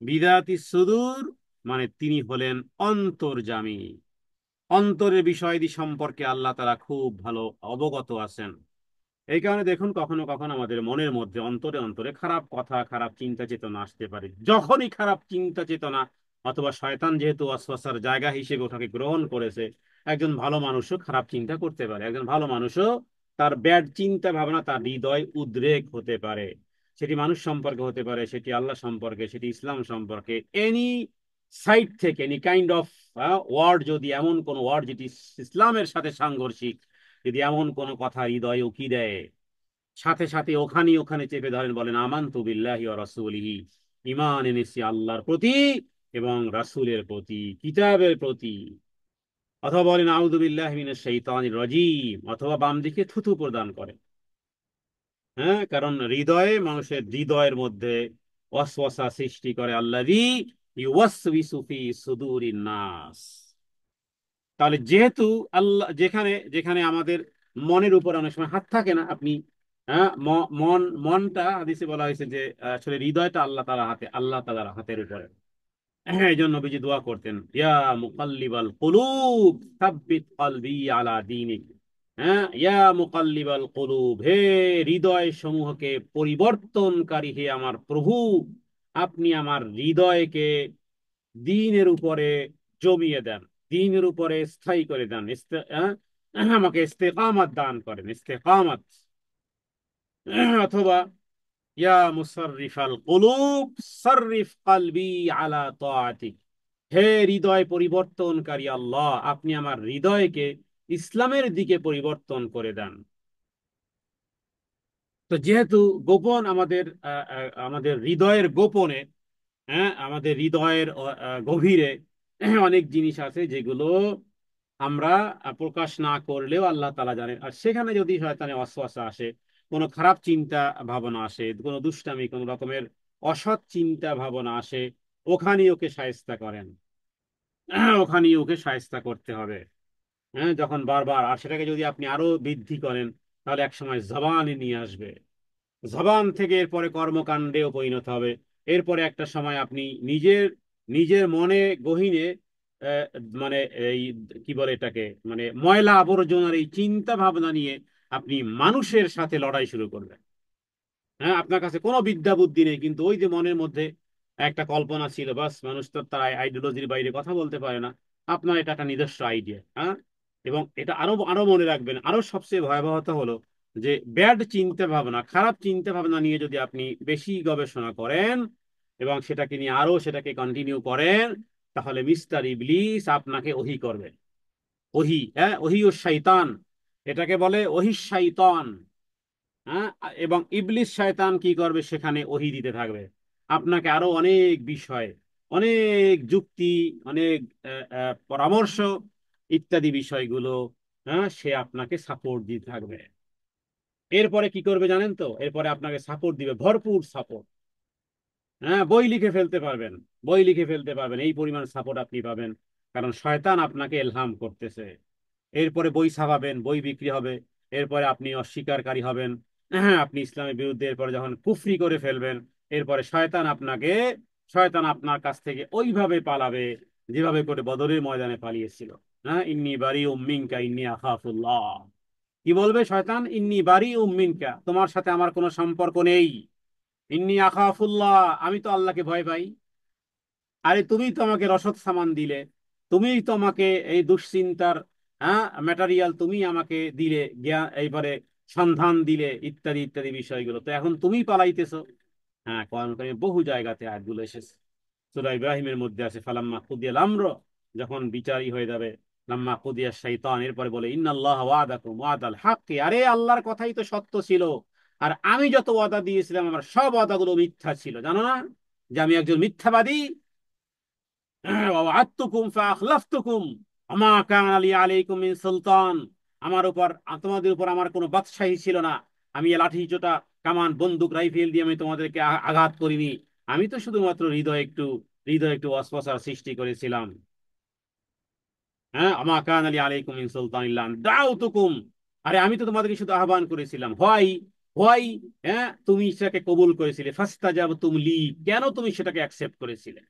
বিযাতি সুদূর মানে তিনি হলেন অন্তর্যামী। অন্তরের বিষয়াদি সম্পর্কে আল্লাহ তাআলা খুব ভালো অবগত আছেন। এই কারণে দেখুন, কখনো কখনো আমাদের মনের মধ্যে অন্তরে অন্তরে খারাপ কথা, খারাপ চিন্তা চেতনা আসতে পারে। যখনই খারাপ চিন্তা চেতনা, অথবা শয়তান যেহেতু ওয়াসওয়াসার জায়গা হিসেবে ওটাকে গ্রহণ করেছে, একজন ভালো মানুষও খারাপ চিন্তা করতে পারে। একজন ভালো মানুষও তার ব্যাড চিন্তা ভাবনা, তার হৃদয় উদ্রেক হতে পারে। সেটি মানুষ সম্পর্কে হতে পারে, সেটি আল্লাহ সম্পর্কে, সেটি ইসলাম সম্পর্কে, এনি সাইড থেকে, এনি কাইন্ড অফ ওয়ার্ড, যদি এমন কোন ওয়ার্ড যেটি ইসলামের সাথে সাংঘর্ষিক, যদি এমন কোন কথা হৃদয়ে উকি দেয়, সাথে সাথে ওখানে ওখানে চেপে ধরেন, বলেন আমানতু বিল্লাহি ওয়া রাসূলিহি, ঈমান এনেছি আল্লাহর প্রতি এবং রাসূলের প্রতি, কিতাবের প্রতি। অথবা বলেন আউযু বিল্লাহি মিনাশ শাইতানির রাজীম, অথবা বাম দিকে থুথু প্রদান করেন। হ্যাঁ, কারণ হৃদয়ে, মানুষের হৃদয়ের মধ্যে ওয়াসওয়াসা সৃষ্টি করে আল্লাযী ইউওয়াসউিসু ফি সুদুরিন নাস। তাহলে যেহেতু আল্লাহ, যেখানে যেখানে আমাদের মনের উপর অনেক সময় হাত থাকে না, আপনি মনটা হাদিসে বলা হয়েছে যে আসলে হৃদয়টা আল্লাহ তাআলার হাতে, আল্লাহ তাআলার হাতের উপরে। এই জন্য নবীজি দোয়া করতেন, ইয়া মুকাল্লিবাল কুলুব সাব্বিত কলবি আলা দীনিক। হ্যাঁ, ইয়া মুকাল্লিবাল কুলুব, হে হৃদয় সমূহকে পরিবর্তনকারী, হে আমার প্রভু, আপনি আমার হৃদয়কে দ্বীনের উপরে জমিয়ে দেন, দ্বীনের উপরে স্থায়ী করে দেন, আমাকে ইস্তেকামাত দান করেন, ইস্তেকামাত। অথবা ইয়া মুসাররিফাল কুলুব সাররিফ কলবি আলা তাআতিক, হে হৃদয় পরিবর্তনকারী আল্লাহ, আপনি আমার হৃদয়কে ইসলামের দিকে পরিবর্তন করে দেন। তো যেহেতু গোপন আমাদের আমাদের হৃদয়ের গোপনে, হ্যাঁ, আমাদের হৃদয়ের গভীরে অনেক জিনিস আছে যেগুলো আমরা প্রকাশ না করলেও আল্লাহ তাআলা জানেন। আর সেখানে যদি শয়তানের ওয়াসওয়াসা আসে, কোনো খারাপ চিন্তা ভাবনা আসে, কোনো দুষ্টামি, কোনো রকমের অসৎ চিন্তা ভাবনা আসে, ওখানেই ওকে শায়েস্তা করেন। ওখানেই ওকে শায়েস্তা করতে হবে। হ্যাঁ, যখন বারবার, আর সেটাকে যদি আপনি আরো বৃদ্ধি করেন, তাহলে একসময় জবানে নিয়ে আসবে। জবান থেকে এরপরে কর্মকাণ্ডেও পরিণত হবে। এরপরে একটা সময় আপনি নিজের নিজের মনে গহীনে আহ, মানে এই কি বলে এটাকে, মানে ময়লা আবর্জনার এই চিন্তা ভাবনা নিয়ে আপনি মানুষের সাথে লড়াই শুরু করবেন। হ্যাঁ, আপনার কাছে কোনো বিদ্যা বুদ্ধি নেই, কিন্তু ওই যে মনের মধ্যে একটা কল্পনা ছিল, বাস, মানুষ তো তার আইডিওলজির বাইরে কথা বলতে পারে না। আপনার এটা একটা নিজস্ব আইডিয়া। হ্যাঁ, এবং এটা আরো আরো মনে রাখবেন, আরো সবচেয়ে ভয়াবহতা হলো যে ব্যাড চিন্তা ভাবনা, খারাপ চিন্তা ভাবনা নিয়ে যদি আপনি বেশি গবেষণা করেন এবং সেটাকে নিয়ে আরো সেটাকে কন্টিনিউ করেন, তাহলে মিস্টার ইবলিস আপনাকে ওহী করবে। ওহী, হ্যাঁ, ওহী ও শয়তান, এটাকে বলে ওহী শয়তান। হ্যাঁ, এবং ইবলিস শয়তান কি করবে, সেখানে ওহী দিতে থাকবে আপনাকে আরো অনেক বিষয়, অনেক যুক্তি, অনেক পরামর্শ ইত্যাদি বিষয়গুলো, হ্যাঁ, সে আপনাকে সাপোর্ট দিতে থাকবে। এরপরে কি করবে জানেন তো, এরপরে আপনাকে সাপোর্ট দিবে, ভরপুর সাপোর্ট। হ্যাঁ, বই লিখে ফেলতে পারবেন, বই লিখে ফেলতে পারবেন, এই পরিমাণ সাপোর্ট আপনি পাবেন, কারণ শয়তান আপনাকে এলহাম করতেছে। এরপরে বই ছাপাবেন, বই বিক্রি হবে, এরপরে আপনি অস্বীকারী হবেন। হ্যাঁ, আপনি ইসলামের বিরুদ্ধে, এরপরে যখন কুফরি করে ফেলবেন, এরপরে শয়তান আপনার কাছ থেকে ওইভাবে পালাবে যেভাবে করে বদরের ময়দানে পালিয়েছিল। হ্যাঁ, ইন্নী বারি উম্মিনকা ইন্নী আখাফুল্লাহ। কি বলবে শয়তান, ইন্নী বারি উম্মিনকা, তোমার সাথে আমার কোনো সম্পর্ক নেই। ইন্নী আখাফুল্লাহ, আমি তো আল্লাহকে ভয় পাই। আরে তুমি তো আমাকে রসদ সামান দিলে, তুমিই তো আমাকে এই দুশ্চিন্তার, হ্যাঁ, ম্যাটারিয়াল তুমি আমাকে দিলে, জ্ঞান, এইবারে সন্ধান দিলে, ইত্যাদি ইত্যাদি বিষয়গুলো, তো এখন তুমি পালাইতেছো। হ্যাঁ, কোরআন কারিমে বহু জায়গাতে আয়াতগুলো এসেছে। সূরা ইব্রাহিমের মধ্যে আছে, ফালাম্মা কুদিয়াল আমর, যখন বিচারই হয়ে যাবে, লাম্মা কুদিয়া শাইতান, এরপরে বলে ইন্নাল্লাহ ওয়াদাকুম ওয়াদাল হাক্কি, আরে আল্লাহর কথাই তো সত্য ছিল, আর আমি যত ওয়াদা দিয়েছিলাম আমার সব ওয়াদাগুলো মিথ্যা ছিল, জানো না যে আমি একজন মিথ্যাবাদী। ওয়া'আদতুকুম ফাআখলাফতুকুম ওমা কানা লি আলাইকুম মিন সুলতান, আমার উপর, তোমাদের উপর আমার কোনো বাদশাহী ছিল না। আমি এ লাঠি চোটা কামান বন্দুক রাইফেল দিয়ে আমি তোমাদেরকে আঘাত করিনি। আমি তো শুধুমাত্র হৃদয় একটু ওয়াসওয়াসার সৃষ্টি করেছিলাম। হ্যাঁ, ওমা কানা লি আলাইকুম মিন সুলতান ইল্লা আন দাউতুকুম, আরে আমি তো তোমাদেরকে শুধু আহ্বান করেছিলাম, হোয়াই হোয়াই, হ্যাঁ, তুমি সেটাকে কবুল করেছিলে, ফাস্তাজাবতুম লি, কেন তুমি সেটাকে অ্যাকসেপ্ট করেছিলে?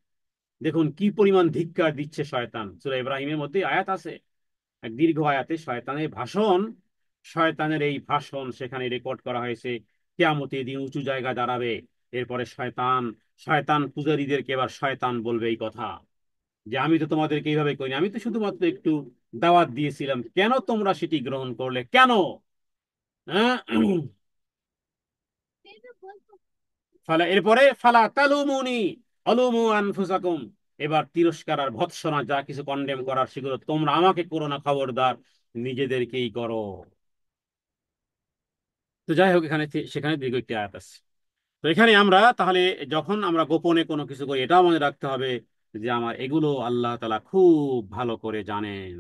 দেখুন কি পরিমাণ ধিক্কার দিচ্ছে শয়তান। সূরা ইব্রাহিমের মধ্যে আয়াত আছে, এক দীর্ঘ আয়াতে শয়তানের ভাষণ, শয়তানের এই ভাষণ সেখানে রেকর্ড করা হয়েছে। কিয়ামতের দিন উঁচু জায়গা দাঁড়াবে, এরপরে শয়তান, শয়তান পূজারীদেরকে এবার শয়তান বলবে এই কথা যে আমি তো তোমাদেরকে এইভাবে করিনি, আমি তো শুধুমাত্র একটু দাওয়াত দিয়েছিলাম, কেন তোমরা সেটি গ্রহণ করলে, কেন? হ্যাঁ। ফালা, এরপরে ফালা তালুমুনি অলুমু আনফুসাকুম, এবার তিরস্কার আর ভৎসনা যা কিছু কন্ডেম করার সেগুলো তোমরা আমাকে করো না, খবরদার নিজেদেরকেই করো। তো যাই হোক, এখানে সেখানে দীর্ঘ একটি আয়াত আছে। তো এখানে আমরা তাহলে যখন আমরা গোপনে কোনো কিছু করি, এটাও মনে রাখতে হবে যে আমার এগুলো আল্লাহ তাআলা খুব ভালো করে জানেন,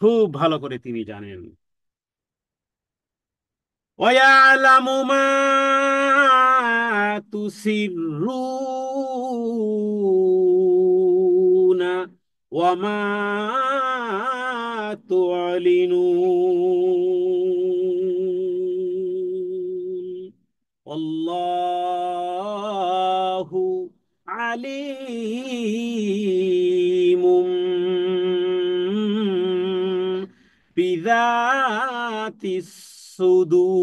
খুব ভালো করে তিনি জানেন। ويعلم ما تسرون وما تعلنون والله عليم بذات الصدور।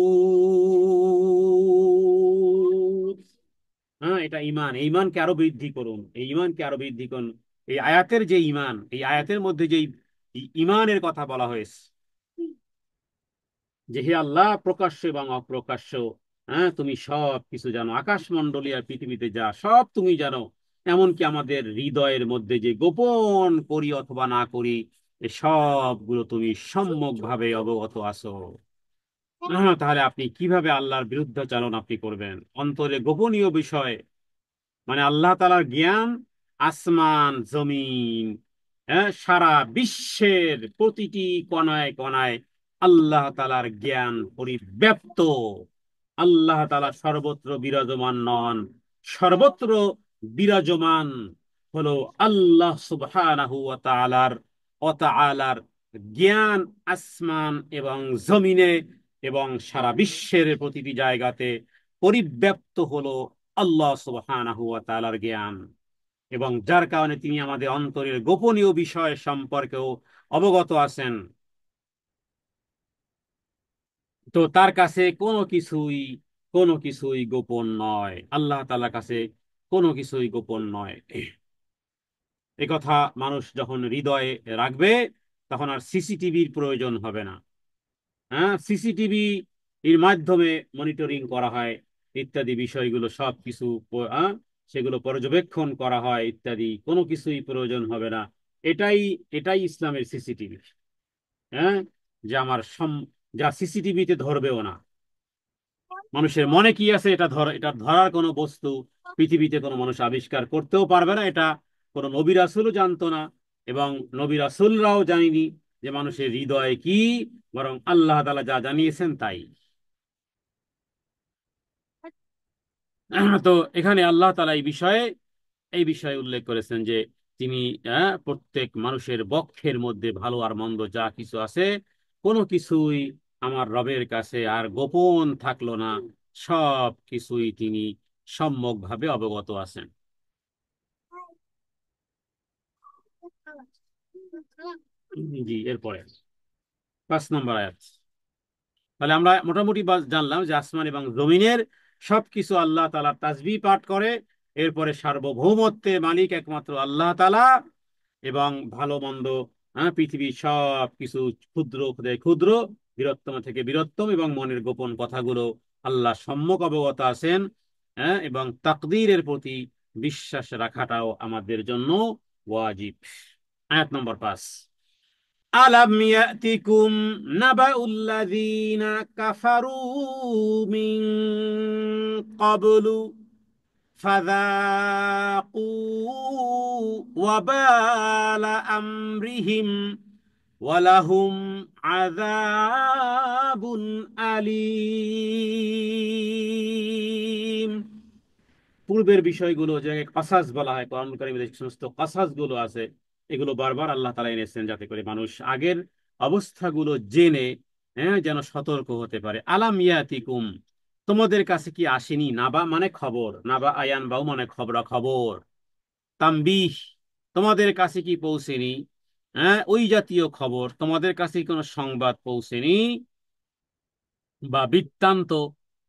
হ্যাঁ, এটা ঈমান, এই ঈমানকে আরো বৃদ্ধি করুন, এই ঈমানকে আরো বৃদ্ধি করুন। এই আয়াতের যে ঈমান, এই আয়াতের মধ্যে যে ঈমানের কথা বলা হয়েছে, যে হে আল্লাহ প্রকাশ্য এবং অপ্রকাশ্য, হ্যাঁ তুমি সব কিছু জানো, আকাশমণ্ডলী আর পৃথিবীতে যা সব তুমি জানো, এমনকি আমাদের হৃদয়ের মধ্যে যে গোপন করি অথবা না করি, এ সবগুলো তুমি সম্যক ভাবে অবগত আছো। হ্যাঁ, তাহলে আপনি কিভাবে আল্লাহর বিরুদ্ধাচরণ আপনি করবেন? অন্তরে গোপনীয় বিষয়, মানে আল্লাহ তাআলার জ্ঞান আসমান জমিন, হ্যাঁ সারা বিশ্বের প্রতিটি কণায় কণায় আল্লাহ তাআলার জ্ঞান পরিব্যাপ্ত। আল্লাহ তাআলা সর্বত্র বিরাজমান নন, সর্বত্র বিরাজমান হলো আল্লাহ সুবহানাহু ওয়া তাআলার, ওয়া তাআলার জ্ঞান আসমান এবং জমিনে এবং সারা বিশ্বের প্রতিটি জায়গাতে পরিব্যাপ্ত হলো আল্লাহ সুবহানাহু ওয়া তাআলার জ্ঞান। এবং যার কারণে তিনি আমাদের অন্তরের গোপনীয় বিষয় সম্পর্কেও অবগত আছেন। তো তার কাছে কোনো কিছুই গোপন নয়, আল্লাহ তাআলার কাছে কোনো কিছুই গোপন নয়। এ কথা মানুষ যখন হৃদয়ে রাখবে, তখন আর সিসিটিভির প্রয়োজন হবে না। হ্যাঁ, সিসিটিভি এর মাধ্যমে মনিটরিং করা হয় ইত্যাদি বিষয়গুলো সব কিছু, সেগুলো পর্যবেক্ষণ করা হয় ইত্যাদি, কোনো কিছুই প্রয়োজন হবে না। এটাই এটাই ইসলামের সিসিটিভি। হ্যাঁ, যে আমার যা সিসিটিভিতে ধরবেও না, মানুষের মনে কি আছে এটা ধরার কোনো বস্তু পৃথিবীতে কোনো মানুষ আবিষ্কার করতেও পারবে না। এটা কোনো নবী রাসূলও জানতো না, এবং নবী রাসূলরাও জানেনি যে মানুষের হৃদয়ে কি, বরং আল্লাহ তাআলা যা জানিয়েছেন তাই। তো এখানে আল্লাহ তাআলা এই বিষয়ে উল্লেখ করেছেন যে তিনি, প্রত্যেক মানুষের বক্ষের মধ্যে ভালো আর মন্দ যা কিছু আছে, কোনো কিছুই আমার রবের কাছে আর গোপন থাকলো না, সব কিছুই তিনি সম্যকভাবে অবগত আছেন। জি, এরপরে 5 নম্বর আয়াত। তাহলে আমরা মোটামুটি জানলাম যে আসমান এবং জমিনের সবকিছু আল্লাহ তাআলার তাসবিহ পাঠ করে। এরপরে সার্বভৌমত্বের মালিক একমাত্র আল্লাহ তাআলা, এবং ভালো মন্দ, পৃথিবীর সব কিছু ক্ষুদ্র থেকে ক্ষুদ্র, বৃহত্তম থেকে বৃহত্তম এবং মনের গোপন কথাগুলো আল্লাহ সম্যক অবগত আছেন। এবং তাকদীরের প্রতি বিশ্বাস রাখাটাও আমাদের জন্য ওয়াজিব। আয়াত নম্বর 5। আলাম ইয়াতিকুম নাবাউল্লাযীনা কাফারু মিন ক্বাবলু ফাযাকু ওয়াবালা আমরিহিম ওয়ালাহুম আযাবুন আলীম। পূর্বের বিষয়গুলো যে কাসাস বলা হয়, কোরআন কারীমে যে সমস্ত কাসাস গুলো আছে, এগুলো বারবার আল্লাহ তাআলা এনেছেন যাতে করে মানুষ আগের অবস্থাগুলো জেনে, যেন সতর্ক হতে পারে। আলাম ইয়াতিকুম, তোমাদের কাছে কি আসেনি? নাবা মানে খবর, নাবা আয়ান বাউ মানে খবর। তাম্বিহ, তোমাদের কাছে কি পৌঁছেনি? হ্যাঁ, ওই জাতীয় খবর তোমাদের কাছে কোনো সংবাদ পৌঁছেনি বা বৃত্তান্ত,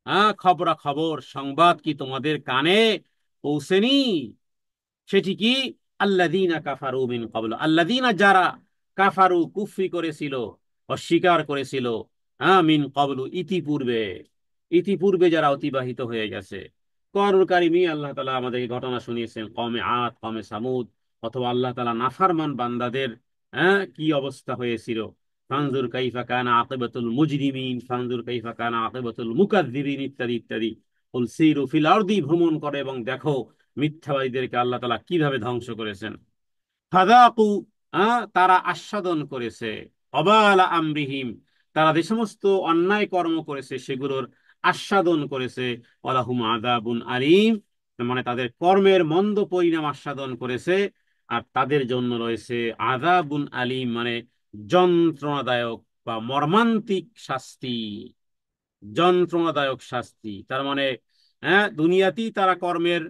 হ্যাঁ, খবরা খবর সংবাদ কি তোমাদের কানে পৌঁছেনি? সেটি কি? আল্লাযীনা কাফারু মিন ক্বাবলু, আল্লাযীনা যারা কাফারু কুফরি করেছিল, অস্বীকার করেছিল, হ্যাঁ, মিন ক্বাবলু ইতিপূর্বে, ইতিপূর্বে যারা অতিবাহিত হয়ে গেছে। কোরআনুল কারীমে আল্লাহ তাআলা আমাদেরকে ঘটনা শুনিয়েছেন কওমে আদ, কওমে সামুদ, অথবা আল্লাহ তাআলা নাফরমান বান্দাদের, হ্যাঁ, কি অবস্থা হয়েছিল। ফানজুর কাইফা কানা আকিবাতুল মুজরিমিন, ফানজুর কাইফা কানা আকিবাতুল মুকাজ্জিবিন, ইত্যাদি ইত্যাদি। কুল সিরু ফিল আরদি, ভ্রমণ করে এবং দেখো মিথ্যাবাদীদেরকে আল্লাহ তাআলা কিভাবে ধ্বংস করেছেন। ফাযাকু, তারা আস্বাদন করেছে, অবালা আমরিহিম, তারা যে সমস্ত অন্যায় কর্ম করেছে সেগুলোর আস্বাদন করেছে। ওয়ালাহুম আযাবুন আলীম, মানে তাদের কর্মের মন্দ পরিণাম আস্বাদন করেছে। আর তাদের জন্য রয়েছে আযাবুন আলীম, মানে যন্ত্রণাদায়ক বা মর্মান্তিক শাস্তি। যন্ত্রণাদায়ক শাস্তি তার মানে, হ্যাঁ, দুনিয়াতেই তারা কর্মের,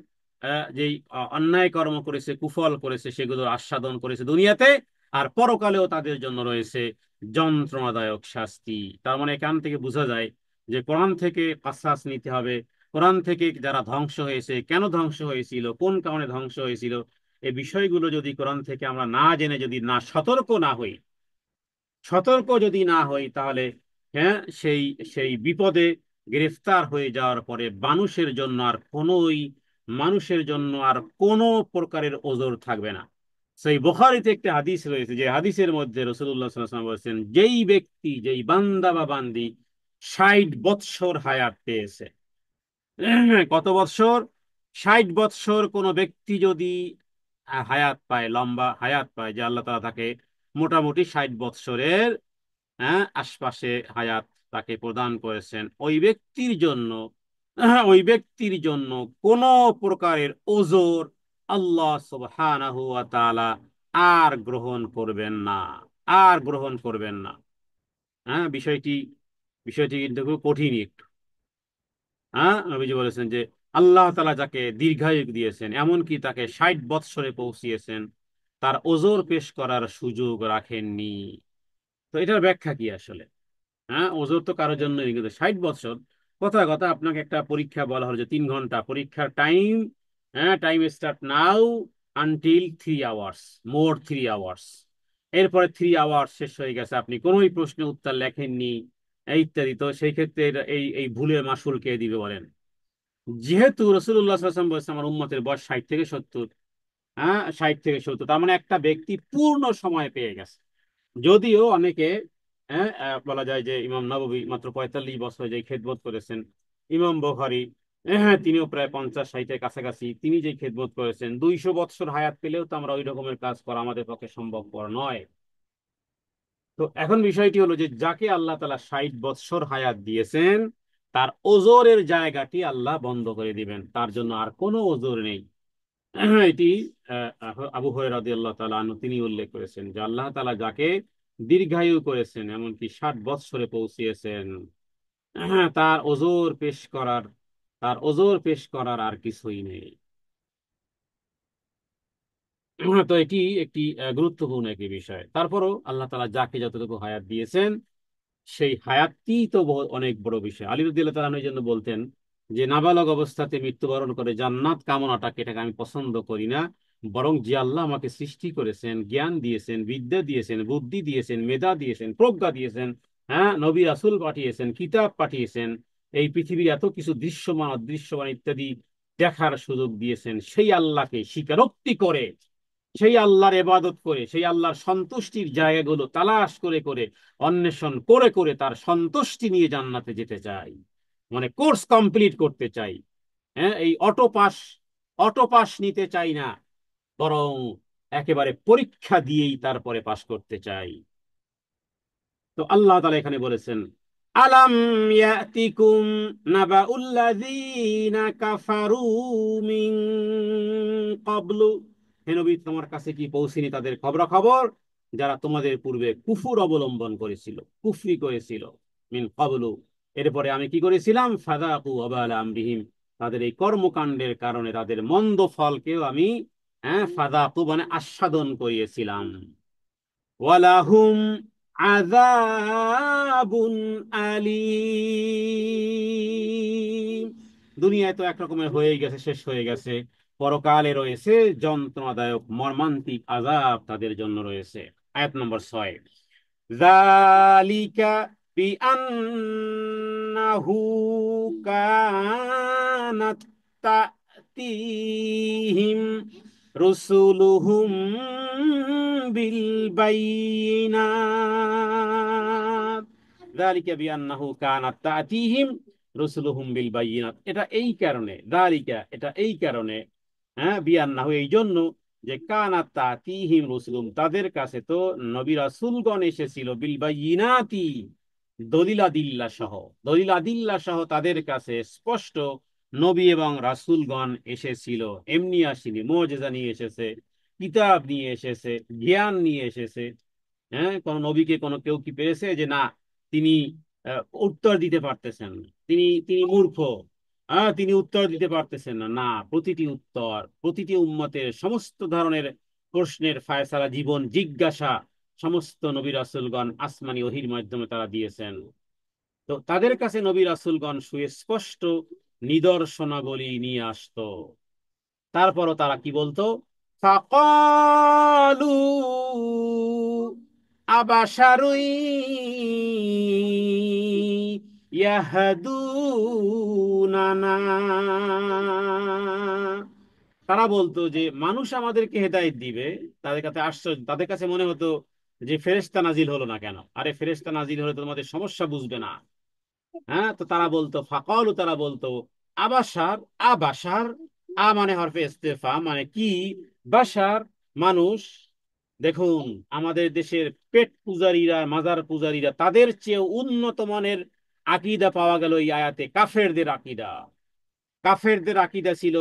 যেই অন্যায় কর্ম করেছে, কুফল করেছে, সেগুলোর আস্বাদন করেছে দুনিয়াতে, আর পরকালেও তাদের জন্য রয়েছে যন্ত্রণাদায়ক শাস্তি। তার মানে এখান থেকে বোঝা যায় যে কোরআন থেকে কাসাস নিতে হবে। কোরআন থেকে যারা ধ্বংস হয়েছে, কেন ধ্বংস হয়েছিল, কোন কারণে ধ্বংস হয়েছিল, এই বিষয়গুলো যদি কোরআন থেকে আমরা না জেনে, যদি না সতর্ক না হই, সতর্ক যদি না হই, তাহলে, হ্যাঁ, সেই সেই বিপদে গ্রেফতার হয়ে যাওয়ার পরে মানুষের জন্য আর কোনো প্রকারের ওজর থাকবে না। সেই বুখারীতে একটি হাদিস রয়েছে, যে হাদিসের মধ্যে রাসূলুল্লাহ সাল্লাল্লাহু আলাইহি ওয়াসাল্লাম বলেছেন, যেই ব্যক্তি, যেই বান্দা বা বান্দি 60 বৎসর হায়াত পেয়েছে, কত বৎসর? 60 বৎসর কোনো ব্যক্তি যদি হায়াত পায়, লম্বা হায়াত পায়, যে আল্লাহ তাআলা তাকে মোটামুটি 60 বৎসরের, হ্যাঁ, আশপাশে হায়াত তাকে প্রদান করেছেন, ওই ব্যক্তির জন্য কোন প্রকারের ওজর আল্লাহ সুবহানাহু ওয়া তাআলা আর গ্রহণ করবেন না, আর গ্রহণ করবেন না। হ্যাঁ, বিষয়টি বিষয়টি কিন্তু খুব কঠিন একটু। হ্যাঁ, নবীজি বলেছেন যে আল্লাহ তাআলা যাকে দীর্ঘায়ু দিয়েছেন, এমনকি তাকে 60 বৎসরে পৌঁছিয়েছেন, তার ওজর পেশ করার সুযোগ রাখেননি। তো এটার ব্যাখ্যা কি আসলে? হ্যাঁ, ওজোর তো কারোর জন্য নেই, কিন্তু 60 বছর, কথা কথা আপনাকে একটা পরীক্ষা বলা হলো যে 3 ঘন্টা পরীক্ষার টাইম, হ্যাঁ, time start now until 3 hours, more 3 hours, এরপরে 3 আওয়ার্স শেষ হয়ে গেছে, আপনি কোনোই প্রশ্নের উত্তর লেখেননি, এই ইত্যাদি। তো সেই ক্ষেত্রে এই এই ভুলের মাসুল কে দিবে বলেন? যেহেতু রাসূলুল্লাহ সাল্লাল্লাহু আলাইহি ওয়াসাল্লাম বলেছেন আমার উম্মতের বয়স 60 থেকে 70, হ্যাঁ, 60 থেকে 70, তার মানে একটা ব্যক্তি পূর্ণ সময় পেয়ে গেছে। যদিও অনেকে, হ্যাঁ, বলা যায় যে ইমাম নববী মাত্র 45 বছর যে খেদমত করেছেন, ইমাম বুখারী, হ্যাঁ, তিনিও প্রায় 50-60-এর কাছাকাছি, তিনি যে খেদমত করেছেন, 200 বৎসর হায়াত পেলেও তো আমরা ওই রকমের কাজ করা আমাদের পক্ষে সম্ভবপর নয়। তো এখন বিষয়টি হলো যে যাকে আল্লাহ তাআলা 60 বৎসর হায়াত দিয়েছেন, তার ওজরের জায়গাটি আল্লাহ বন্ধ করে দিবেন, তার জন্য আর কোনো ওজর নেই। এটি আবু হুরায়রা রাদিয়াল্লাহু তাআলা আনহু তিনি উল্লেখ করেছেন যে আল্লাহ তাআলা যাকে দীর্ঘায়ু করেছেন, এমনকি 60 বৎসরে পৌঁছিয়েছেন, তার ওজর পেশ করার, আর কিছুই নেই। তো এটি একটি গুরুত্বপূর্ণ একটি বিষয়। তারপরও আল্লাহ তাআলা যাকে যতটুকু হায়াত দিয়েছেন, সেই হায়াতই তো অনেক বড় বিষয়। আলী রাদিয়াল্লাহু তাআলা আনহু এই জন্য বলতেন যে নাবালক অবস্থাতে মৃত্যুবরণ করে জান্নাত কামনাটাকে, এটাকে আমি পছন্দ করি না, বরং যে আল্লাহ আমাকে সৃষ্টি করেছেন, জ্ঞান দিয়েছেন, বিদ্যা দিয়েছেন, বুদ্ধি দিয়েছেন, মেধা দিয়েছেন, প্রজ্ঞা দিয়েছেন, হ্যাঁ, নবী রাসূল পাঠিয়েছেন, কিতাব পাঠিয়েছেন, এই পৃথিবীর এত কিছু দৃশ্যমান অদৃশ্যমান ইত্যাদি দেখার সুযোগ দিয়েছেন, সেই আল্লাহকে স্বীকারোক্তি করে, সেই আল্লাহর ইবাদত করে, সেই আল্লাহর সন্তুষ্টির জায়গাগুলো তালাশ করে করে, অন্বেষণ করে করে তার সন্তুষ্টি নিয়ে জান্নাতে যেতে চাই, মানে কোর্স কমপ্লিট করতে চাই। হ্যাঁ, এই অটো পাস নিতে চাই না, বরং একেবারে পরীক্ষা দিয়েই তারপরে পাশ করতে চাই। তো আল্লাহ তাআলা এখানে বলেছেন, আলাম ইয়াতিকুম নাবাউল্লাযীনা কাফারু মিন ক্বাবলু, হে নবী, তোমার কাছে কি পৌঁছেনি তাদের খবরাখবর যারা তোমাদের পূর্বে কুফর অবলম্বন করেছিল, কুফরি করেছিল, মিন ক্বাবলু, এরপরে আমি কি করেছিলাম, ফাযাকু ওয়াবালা আমরিহিম, তাদের এই কর্মকাণ্ডের কারণে তাদের মন্দ ফলকেও আমি হ্যাঁ, ফাযাকু মানে আস্বাদন করিয়েছিলাম। ওয়ালাহুম আযাবুন আলীম, দুনিয়ায় তো একরকমের হয়ে গেছে, শেষ হয়ে গেছে, পরকালে রয়েছে যন্ত্রণাদায়ক মর্মান্তিক আযাব তাদের জন্য রয়েছে। আয়াত নম্বর 6, যালিকা বিআন্নাহু কানাত তা'তিহিম রুসুলুহুম বিল বাইয়িনাত, যালিকা বিআন্নাহু কানাত তা'তিহিম রুসুলুহুম বিল বাইয়িনাত, এটা এই কারণে, যালিকা এটা এই কারণে, হ্যাঁ, বিআন্নাহু এই জন্য যে কানাত তা'তিহিম রুসুলুহুম তাদের কাছে তো নবী রাসূলগণ এসেছিল, বিল বাইয়িনাতি দলিল আদিল্লা সহ, দলিল আদিল্লা সহ তাদের কাছে স্পষ্ট নবী এবং রাসূলগণ এসেছিল। এমনি আসেনি, মুজিজা নিয়ে এসেছে, কিতাব নিয়ে এসেছে, জ্ঞান নিয়ে এসেছে। হ্যাঁ, কোন নবীকে কোন কেউ কি পেরেছে যে না তিনি উত্তর দিতে পারতেছেন না, তিনি তিনি মূর্খ, হ্যাঁ তিনি উত্তর দিতে পারতেছেন না? না, প্রতিটি উত্তর, প্রতিটি উম্মতের সমস্ত ধরনের প্রশ্নের ফায়সালা, জীবন জিজ্ঞাসা সমস্ত নবী রাসূলগণ আসমানি ওহীর মাধ্যমে তারা দিয়েছেন। তো তাদের কাছে নবী রাসূলগণ সুস্পষ্ট নিদর্শনাবলী নিয়ে আসতো। তারপরও তারা কি বলতো? ফাকালু আবাশারুই ইয়াহদুনানা, তারা বলতো যে মানুষ আমাদেরকে হেদায়েত দিবে। তাদের কাছে আশ্চর্য, তাদের কাছে মনে হতো যে ফেরেশতা নাজিল হলো না কেন? আরে ফেরেশতা নাজিল হলে তো তোমাদের সমস্যা বুঝবে না। হ্যাঁ, তো তারা বলতো, ফাকালু তারা বলতো, আবাসার, আবাসার, আ মানে হরফে ইস্তেফাম মানে কি, বাসার মানুষ। দেখুন, আমাদের দেশের পেট পূজারীরা, মাজার পূজারীরা, তাদের চেয়ে উন্নত মানের আকীদা পাওয়া গেল এই আয়াতে। কাফেরদের আকীদা, কাফেরদের আকীদা ছিল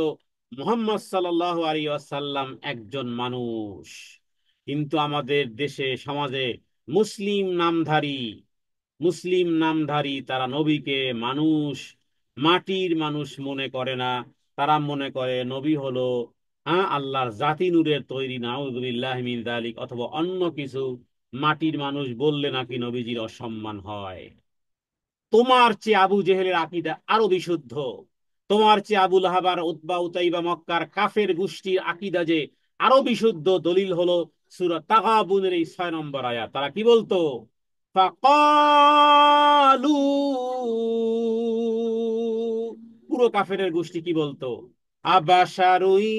মুহাম্মদ সাল্লাল্লাহু আলাইহি ওয়াসাল্লাম একজন মানুষ। কিন্তু আমাদের দেশে সমাজে মুসলিম নামধারী, মুসলিম নামধারী তারা নবীকে মানুষ, মাটির মানুষ মনে করে না। তারা মনে করে নবী হলো, হ্যাঁ, আল্লাহর জাতি নূরের তৈরি, নাউযুবিল্লাহি মিন যালিক, অথবা অন্য কিছু। মাটির মানুষ বললে নাকি নবীজির অসম্মান হয়। তোমার চেয়ে আবু জেহেলের আকীদা আরো বিশুদ্ধ। তোমার চেয়ে আবু লাহাব আর উতবা উতাইবা মক্কার কাফের গোষ্ঠীর আকীদা যে আরো বিশুদ্ধ, দলিল হলো সূরা তাগাবুনের এই 6 নম্বর আয়াত। তারা কি বলতো? ফাকালু, পুরো কাফেরের গোষ্ঠী কি বলতো? আবাশারুই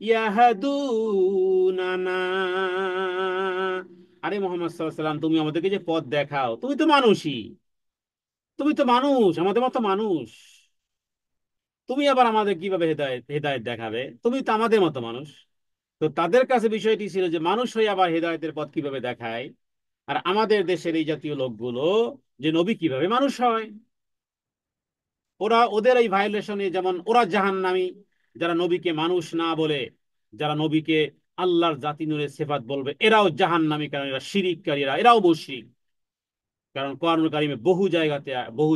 ইয়াহাদুনানা, আরে মোহাম্মদ সাল্লাল্লাহু আলাইহি সাল্লাম তুমি আমাদেরকে যে পথ দেখাও, তুমি তো মানুষই, তুমি তো মানুষ, আমাদের মতো মানুষ, তুমি আবার আমাদের কিভাবে হেদায়েত হেদায়েত দেখাবে? তুমি তো আমাদের মতো মানুষ। তো তাদের কাছে বিষয়টি ছিল যে মানুষ হয়ে আবার হেদায়েতের পথ কিভাবে দেখায়, আর আমাদের দেশের এই জাতীয় লোকগুলো যে নবী কিভাবে মানুষ হয়। ওরা ওদের এই ভায়োলেশনে, যেমন ওরা জাহান্নামী, যারা নবীকে মানুষ না বলে, যারা নবীকে আল্লাহর জাতি নূরের সিফাত বলবে, এরাও জাহান্নামী, কারণ এরা শিরিককারী, এরাও মুশরিক। কারণ কোরআনুল কারীমে বহু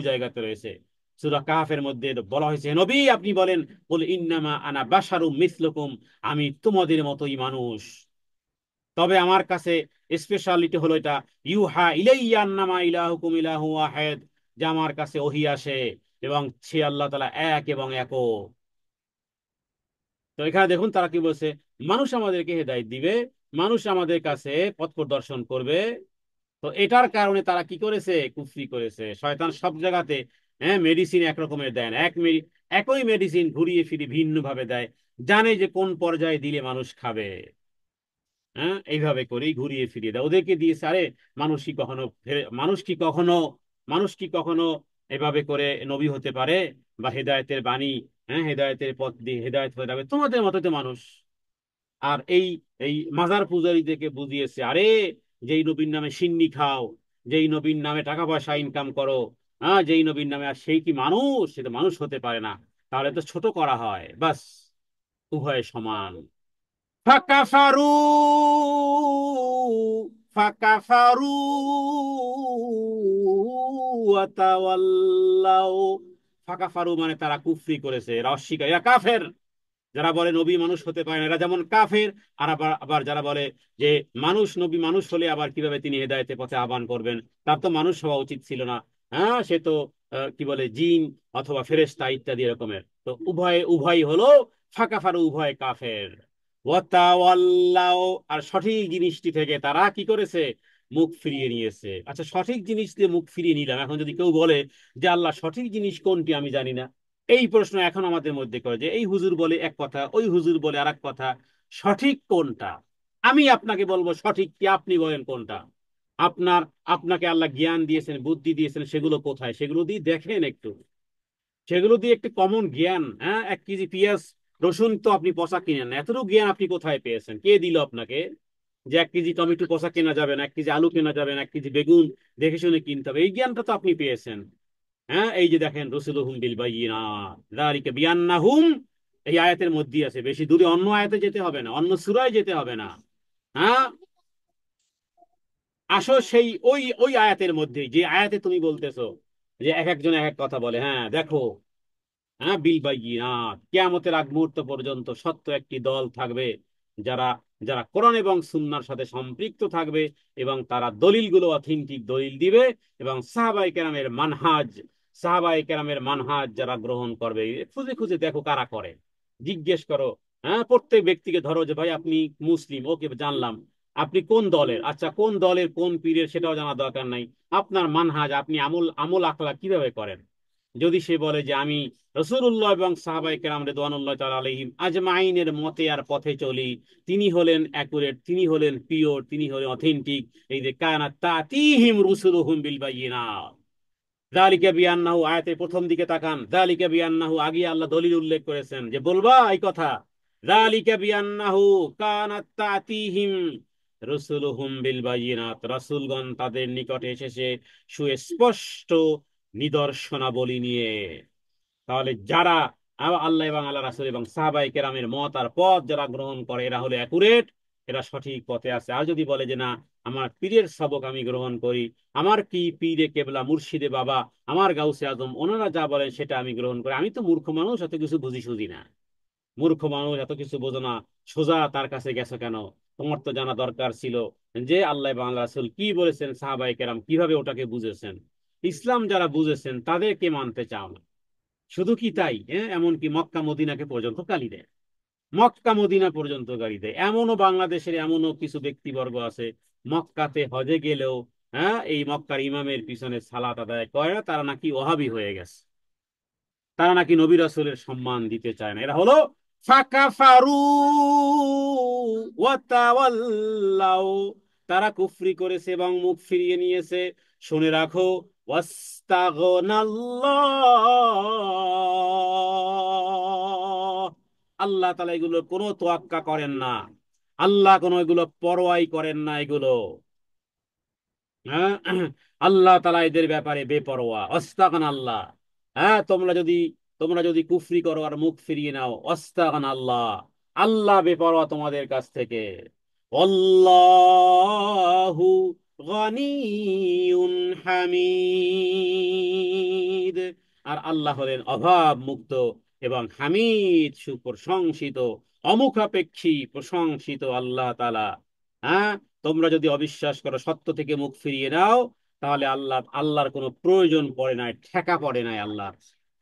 জায়গাতে রয়েছে। সূরা কাহফের মধ্যে বলা হয়েছে, হে নবী আপনি বলেন, বল ইন্নামা আনা বাশারুম মিসলুকুম, আমি তোমাদের মতোই মানুষ, তবে আমার কাছে স্পেশালিটি হলো এটা, ইউহা ইলাইয়া আন্নামা ইলাহুকুম ইলাহু ওয়াহিদ, যে আমার কাছে ওহী আসে এবং সে আল্লাহ তাআলা এক এবং একক। তো এখানে দেখুন তারা কি বলছে, মানুষ আমাদেরকে হেদায়েত দিবে, মানুষ আমাদের কাছে পথ প্রদর্শন করবে। তো এটার কারণে তারা কি করেছে? কুফরি করেছে। শয়তান সব জায়গাতে, হ্যাঁ, মেডিসিন একরকমের দেয় না, একই মেডিসিন ঘুরিয়ে ফিরিয়ে ভিন্ন ভাবে দেয়, জানে যে কোন পর্যায়ে দিলে মানুষ খাবে। হ্যাঁ, এইভাবে করেই ঘুরিয়ে ফিরিয়ে দেয় ওদেরকে দিয়েছে। আরে মানুষ কি কখনো মানুষ কি কখনো এভাবে করে নবী হতে পারে, বা হেদায়েতের বাণী, হ্যাঁ, হেদায়েতের পথ দিয়ে হেদায়েত হয়ে যাবে? তোমাদের মতো তো মানুষ। আর এই এই মাজার পূজারীদেরকে বুঝিয়েছে, আরে যেই নবীর নামে সিন্নি খাও, যেই নবীর নামে টাকা পয়সা ইনকাম করো, হ্যাঁ, যেই নবীর নামে, আর সেই কি মানুষ? সে তো মানুষ হতে পারে না, তাহলে তো ছোট করা হয়, বাস উভয় সমান। ফাকাফারু, ফাকাফারু ওয়া তাওয়াল্লাউ, ফাকাফারু মানে তারা কুফরি করেছে, এরা অস্বীকার, এরা কাফের। যারা বলে নবী মানুষ হতে পারে না এরা যেমন কাফের। আর আবার আবার যারা বলে যে মানুষ নবী মানুষ হলে আবার কিভাবে তিনি হেদায়েতের পথে আহ্বান করবেন, তার তো মানুষ হওয়া উচিত ছিল না। হ্যাঁ, সে তো কি বলে জিন অথবা ফেরেশতা ইত্যাদি এরকমের। তো উভয় উভয় হলো ফাঁকা ফারু, উভয় কাফের। ওয়াতাওয়াল্লাও, আর সঠিক জিনিসটি থেকে তারা কি করেছে, মুখ ফিরিয়ে নিয়েছে। আচ্ছা, সঠিক জিনিস দিয়ে মুখ ফিরিয়ে নিলাম, এখন যদি কেউ বলে যে আল্লাহ সঠিক জিনিস কোনটি আমি জানি না, এই প্রশ্ন এখন আমাদের মধ্যে করে যে এই হুজুর বলে এক কথা, ওই হুজুর বলে আর এক কথা, সঠিক কোনটা? আমি আপনাকে বলবো সঠিক কি, আপনি বলেন কোনটা। আপনার আপনাকে আল্লাহ জ্ঞান দিয়েছেন, বুদ্ধি দিয়েছেন, সেগুলো কোথায়? সেগুলো দিয়ে দেখেন একটু, সেগুলো দিয়ে একটু কমন জ্ঞান। হ্যাঁ, 1 কেজি পেঁয়াজ রসুন তো আপনি পচা কিনেন না, এতটুকু জ্ঞান আপনি কোথায় পেয়েছেন? কে দিল আপনাকে যে 1 কেজি টমেটো পচা কেনা যাবে না, 1 কেজি আলু কেনা যাবে না, 1 কেজি বেগুন দেখে শুনে কিনতে হবে? এই জ্ঞানটা তো আপনি পেয়েছেন। হ্যাঁ, এই যে দেখেন রসুলুহুম বিল বায়িনাত যালিকা বিআন্নাহুম, এই আয়াতের মধ্যে আছে, বেশি দূরে অন্য আয়াতে যেতে হবে না, অন্য সূরায় যেতে হবে না। হ্যাঁ, আসো সেই ওই ওই আয়াতের মধ্যে, যে আয়াতে তুমি বলতেছো যে এক একজন এক এক কথা বলে। হ্যাঁ দেখো, হ্যাঁ বিল বাইয়িনাত, কিয়ামতের আগ মুহূর্ত পর্যন্ত সত্য একটি দল থাকবে, যারা যারা কোরআন এবং সুন্নাহর সাথে সম্পৃক্ত থাকবে, এবং তারা দলিলগুলো অথেন্টিক দলিল দিবে, এবং সাহাবায়ে কেরামের মানহাজ যারা গ্রহণ করবে। খুঁজে খুঁজে দেখো কারা করে, জিজ্ঞেস করো। হ্যাঁ, প্রত্যেক ব্যক্তিকে ধরো যে ভাই আপনি মুসলিম, ওকে জানলাম, আপনি কোন দলের? আচ্ছা, কোন দলের কোন পীরের সেটাও জানা দরকার নাই, আপনার মানহাজ, আপনি আমল আমল আখলাক কিভাবে করেন? যদি সে বলে যে আমি রসুল্লাহ এবং সাহাবায়ে কেরাম রিদওয়ানুল্লাহ তাআলা আলাইহিম আজমাইনের মতে আর পথে চলি, তিনি হলেন অ্যাকুরেট, তিনি হলেন পিওর, তিনি হলেন অথেন্টিক, এই যে কানাত তাতিহিম রুসুলুহুম বিল বায়িনাত যালিকা বিআন্নাহু, আয়াতের প্রথম দিকে তাকান, যালিকা বিআন্নাহু, আগে আল্লাহ দলিল উল্লেখ করেছেন যে বলবা এই কথা, যালিকা বিআন্নাহু কানাত তাতিহিম রুসুলুহুম বিল বায়িনাত, রাসূলগণ তাদের নিকটে এসেছে সুস্পষ্ট নিদর্শনাবলী নিয়ে। তাহলে যারা আল্লাহ এবং আল্লাহ রাসূল এবং সাহাবায়ে কেরামের মত আর পথ যারা গ্রহণ করে, এরা হলো অ্যাকুরেট, এরা সঠিক পথে আছে। আর যদি বলে যে না, আমার পীরের সবক আমি গ্রহণ করি, আমার কি পীরে কেবলা মুর্শিদে বাবা, আমার গাউসে আজম, ওনারা যা বলেন সেটা আমি গ্রহণ করি, আমি তো মূর্খ মানুষ, এত কিছু বুঝি সুঝি না। মূর্খ মানুষ, এত কিছু বোঝো না, সোজা তার কাছে গেছো কেন? তোমার তো জানা দরকার ছিল যে আল্লাহ এবং আল্লাহ রাসূল কি বলেছেন, সাহাবায়ে কেরাম কিভাবে ওটাকে বুঝেছেন। ইসলাম যারা বুঝেছেন তাদেরকে মানতে চাও না। শুধু কি তাই, হ্যাঁ, এমনকি মক্কা মদিনাকে পর্যন্ত গালি দেয়, মক্কা মদিনা পর্যন্ত গালি দেয়। এমনও বাংলাদেশের এমনও কিছু ব্যক্তিবর্গ আছে, মক্কাতে হজে গেলেও হ্যাঁ এই মক্কার ইমামের পিছনে সালাত আদায় করে না, তারা নাকি ওহাবি হয়ে গেছে, তারা নাকি নবী রাসূলের সম্মান দিতে চায় না। এরা হলো ফাকাফারু ওয়া তাওয়াল্লাউ, তারা কুফরি করেছে এবং মুখ ফিরিয়ে নিয়েছে। শুনে রাখো, ওয়াস্তাগনাল্লাহ, আল্লাহ তাআলা এগুলো কোনো তোয়াক্কা করেন না, আল্লাহ কোনো এগুলো পরোয়াই করেন না এগুলো। হ্যাঁ, আল্লাহ তাআলা এদের ব্যাপারে বেপরোয়া, অস্তাগান আল্লাহ। হ্যাঁ, তোমরা যদি কুফরি করো আর মুখ ফিরিয়ে নাও, অস্তাগান আল্লাহ, আল্লাহ বেপরোয়া তোমাদের কাছ থেকে। আল্লাহু গনিয়ুন হামিদ, আর আল্লাহ হলেন অভাব মুক্ত এবং হামিদ, সুপ্রশংসিত, অমুখাপেক্ষী প্রশংসিত আল্লাহ তাআলা। হ্যাঁ, তোমরা যদি অবিশ্বাস করো, সত্য থেকে মুখ ফিরিয়ে নাও, তাহলে আল্লাহর কোনো প্রয়োজন পড়ে নাই, ঠেকা পড়ে নাই, আল্লাহর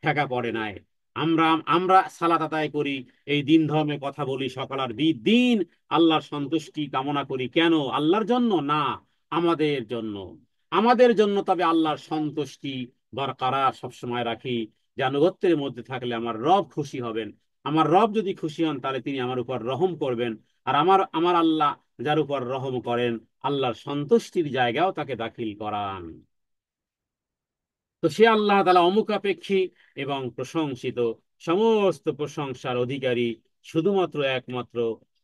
ঠেকা পড়ে নাই। আমরা আমরা সালাত আদায় করি, এই দিন ধর্মে কথা বলি, সকাল আর দিন আল্লাহর সন্তুষ্টি কামনা করি, কেন? আল্লাহর জন্য না, আমাদের জন্য, আমাদের জন্য। তবে আল্লাহর সন্তুষ্টি বরকরার সবসময় রাখি, যে আনুগত্যের মধ্যে থাকলে আমার রব খুশি হবেন। আমার রব যদি খুশি হন, তাহলে তিনি আমার উপর রহম করবেন। আর আমার আমার আল্লাহ যার উপর রহম করেন, আল্লাহর সন্তুষ্টির জায়গাও তাকে দাখিল করান। তো সে আল্লাহ তাআলা অমুখাপেক্ষী এবং প্রশংসিত, সমস্ত প্রশংসার অধিকারী শুধুমাত্র একমাত্র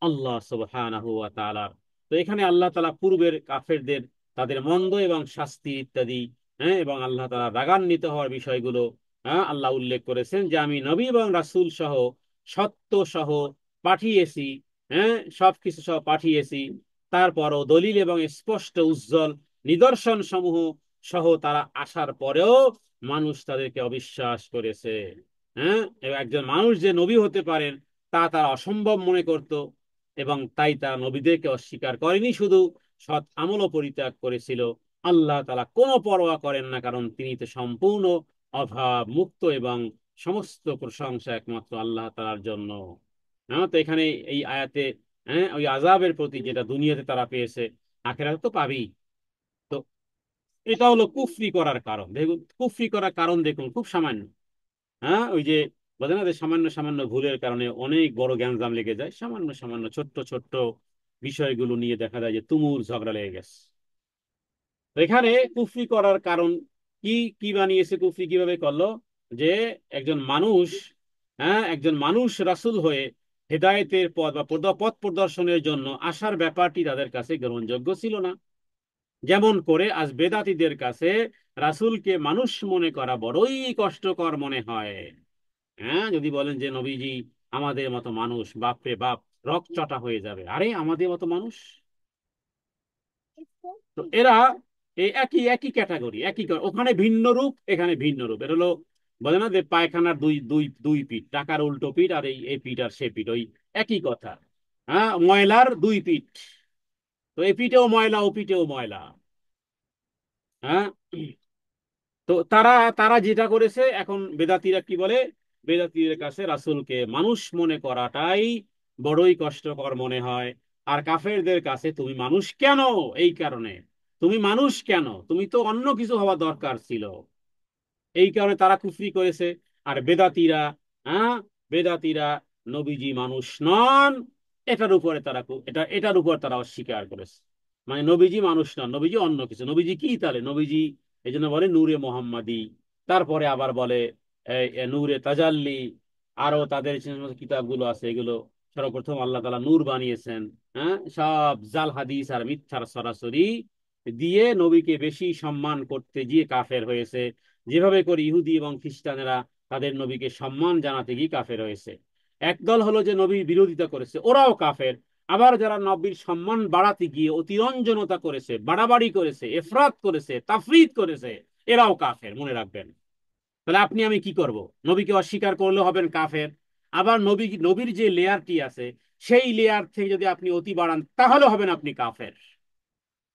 আল্লাহ সুবহানাহু ওয়া তাআলা। তো এখানে আল্লাহ তাআলা পূর্বের কাফেরদের তাদের মন্দ এবং শাস্তি ইত্যাদি, হ্যাঁ, এবং আল্লাহ তাআলা রাগান্বিত হওয়ার বিষয়গুলো, হ্যাঁ, আল্লাহ উল্লেখ করেছেন যে আমি নবী এবং রাসূল সহ, সত্য সহ পাঠিয়েছি। হ্যাঁ, সবকিছু সহ পাঠিয়েছি, তারপরও দলিল এবং স্পষ্ট উজ্জ্বল নিদর্শন সমূহ সহ তারা আসার পরেও মানুষ তাদেরকে অবিশ্বাস করেছে। হ্যাঁ, একজন মানুষ যে নবী হতে পারেন, তা তারা অসম্ভব মনে করত, এবং তাই তারা নবীদেরকে অস্বীকার করেনি, শুধু সৎ আমলও পরিত্যাগ করেছিল। আল্লাহ তাআলা কোনো পরোয়া করেন না, কারণ তিনি তো সম্পূর্ণ অভাব মুক্ত, এবং সমস্ত প্রশংসা একমাত্র আল্লাহ তাআলার জন্য। হ্যাঁ, তো এখানে এই আয়াতে, হ্যাঁ, ওই আযাবের প্রতি যেটা দুনিয়াতে তারা পেয়েছে, আখিরাতে তো পাবেই। তো এটা হলো কুফরি করার কারণ। দেখুন, কুফরি করার কারণ দেখুন খুব সামান্য। হ্যাঁ, ওই যে বলে না যে সামান্য সামান্য ভুলের কারণে অনেক বড় গ্যাঞ্জাম লেগে যায়, সামান্য সামান্য ছোট্ট ছোট্ট বিষয়গুলো নিয়ে দেখা যায় যে তুমুল ঝগড়া লেগে গেছে। তো এখানে কুফরি করার কারণ কি, কি বানিয়েছে, কুফরি কিভাবে করলো? যে একজন মানুষ, হ্যাঁ, একজন মানুষ রাসূল হয়ে হেদায়েতের পথ বা পথ প্রদর্শনের জন্য আসার ব্যাপারটি তাদের কাছে গ্রহণযোগ্য ছিল না। যেমন করে আজ বেদাতীদের কাছে রাসূলকে মানুষ মনে করা বড়ই কষ্টকর মনে হয়। হ্যাঁ, যদি বলেন যে নবীজি আমাদের মতো মানুষ, বাপরে বাপ, রক চটা হয়ে যাবে, আরে আমাদের মতো মানুষ। তো এরা এই একই একই ক্যাটাগরি, ওখানে ভিন্ন রূপ, এখানে ভিন্ন রূপ। এটা হলো, বলে না যে পায়খানার দুই দুই দুই পিঠ, টাকার উল্টো পিঠ, আর এই পিঠ আর সে পিঠ, ওই একই কথা। হ্যাঁ, ময়লার দুই পিঠ, তো এই পিঠেও ময়লা, ও পিঠেও ময়লা। হ্যাঁ, তো তারা তারা যেটা করেছে, এখন বেদাতীরা কি বলে, বেদাতীদের কাছে রাসূলকে মানুষ মনে করাটাই বড়ই কষ্টকর মনে হয়। আর কাফেরদের কাছে তুমি মানুষ কেন, এই কারণে, তুমি মানুষ কেন, তুমি তো অন্য কিছু হওয়া দরকার ছিল, এই কারণে তারা কুফরি করেছে। আর বেদাতীরা, হ্যাঁ, বেদাতীরা নবীজি মানুষ নন, এটার উপরে তারা এটার উপর তারা অস্বীকার করেছে। মানে নবীজি মানুষ নন, নবীজি অন্য কিছু। নবীজি কি তাহলে? নবীজি এই জন্য বলে নূরে মোহাম্মদী, তারপরে আবার বলে নূরে তাজাল্লি, আরো তাদের যে সমস্ত কিতাবগুলো আছে, এগুলো সর্বপ্রথম আল্লাহ তাআলা নূর বানিয়েছেন। হ্যাঁ, সব জাল হাদিস আর মিথ্যার সরাসরি দিয়ে নবীকে বেশি সম্মান করতে গিয়ে কাফের হয়েছে। যেভাবে করে ইহুদি এবং খ্রিস্টানেরা তাদের নবীকে সম্মান জানাতে গিয়ে কাফের হয়েছে। একদল হলো যে নবীর বিরোধিতা করেছে, ওরাও কাফের। আবার যারা নবীর সম্মান বাড়াতে গিয়ে অতিরঞ্জনতা করেছে, বাড়াবাড়ি করেছে, এফরাত করেছে, তাফরিদ করেছে, এরাও কাফের, মনে রাখবেন। তাহলে আপনি আমি কি করব? নবীকে অস্বীকার করলে হবেন কাফের। আবার নবীর যে লেয়ারটি আছে, সেই লেয়ার থেকে যদি আপনি অতি বাড়ান, তাহলে হবেন আপনি কাফের।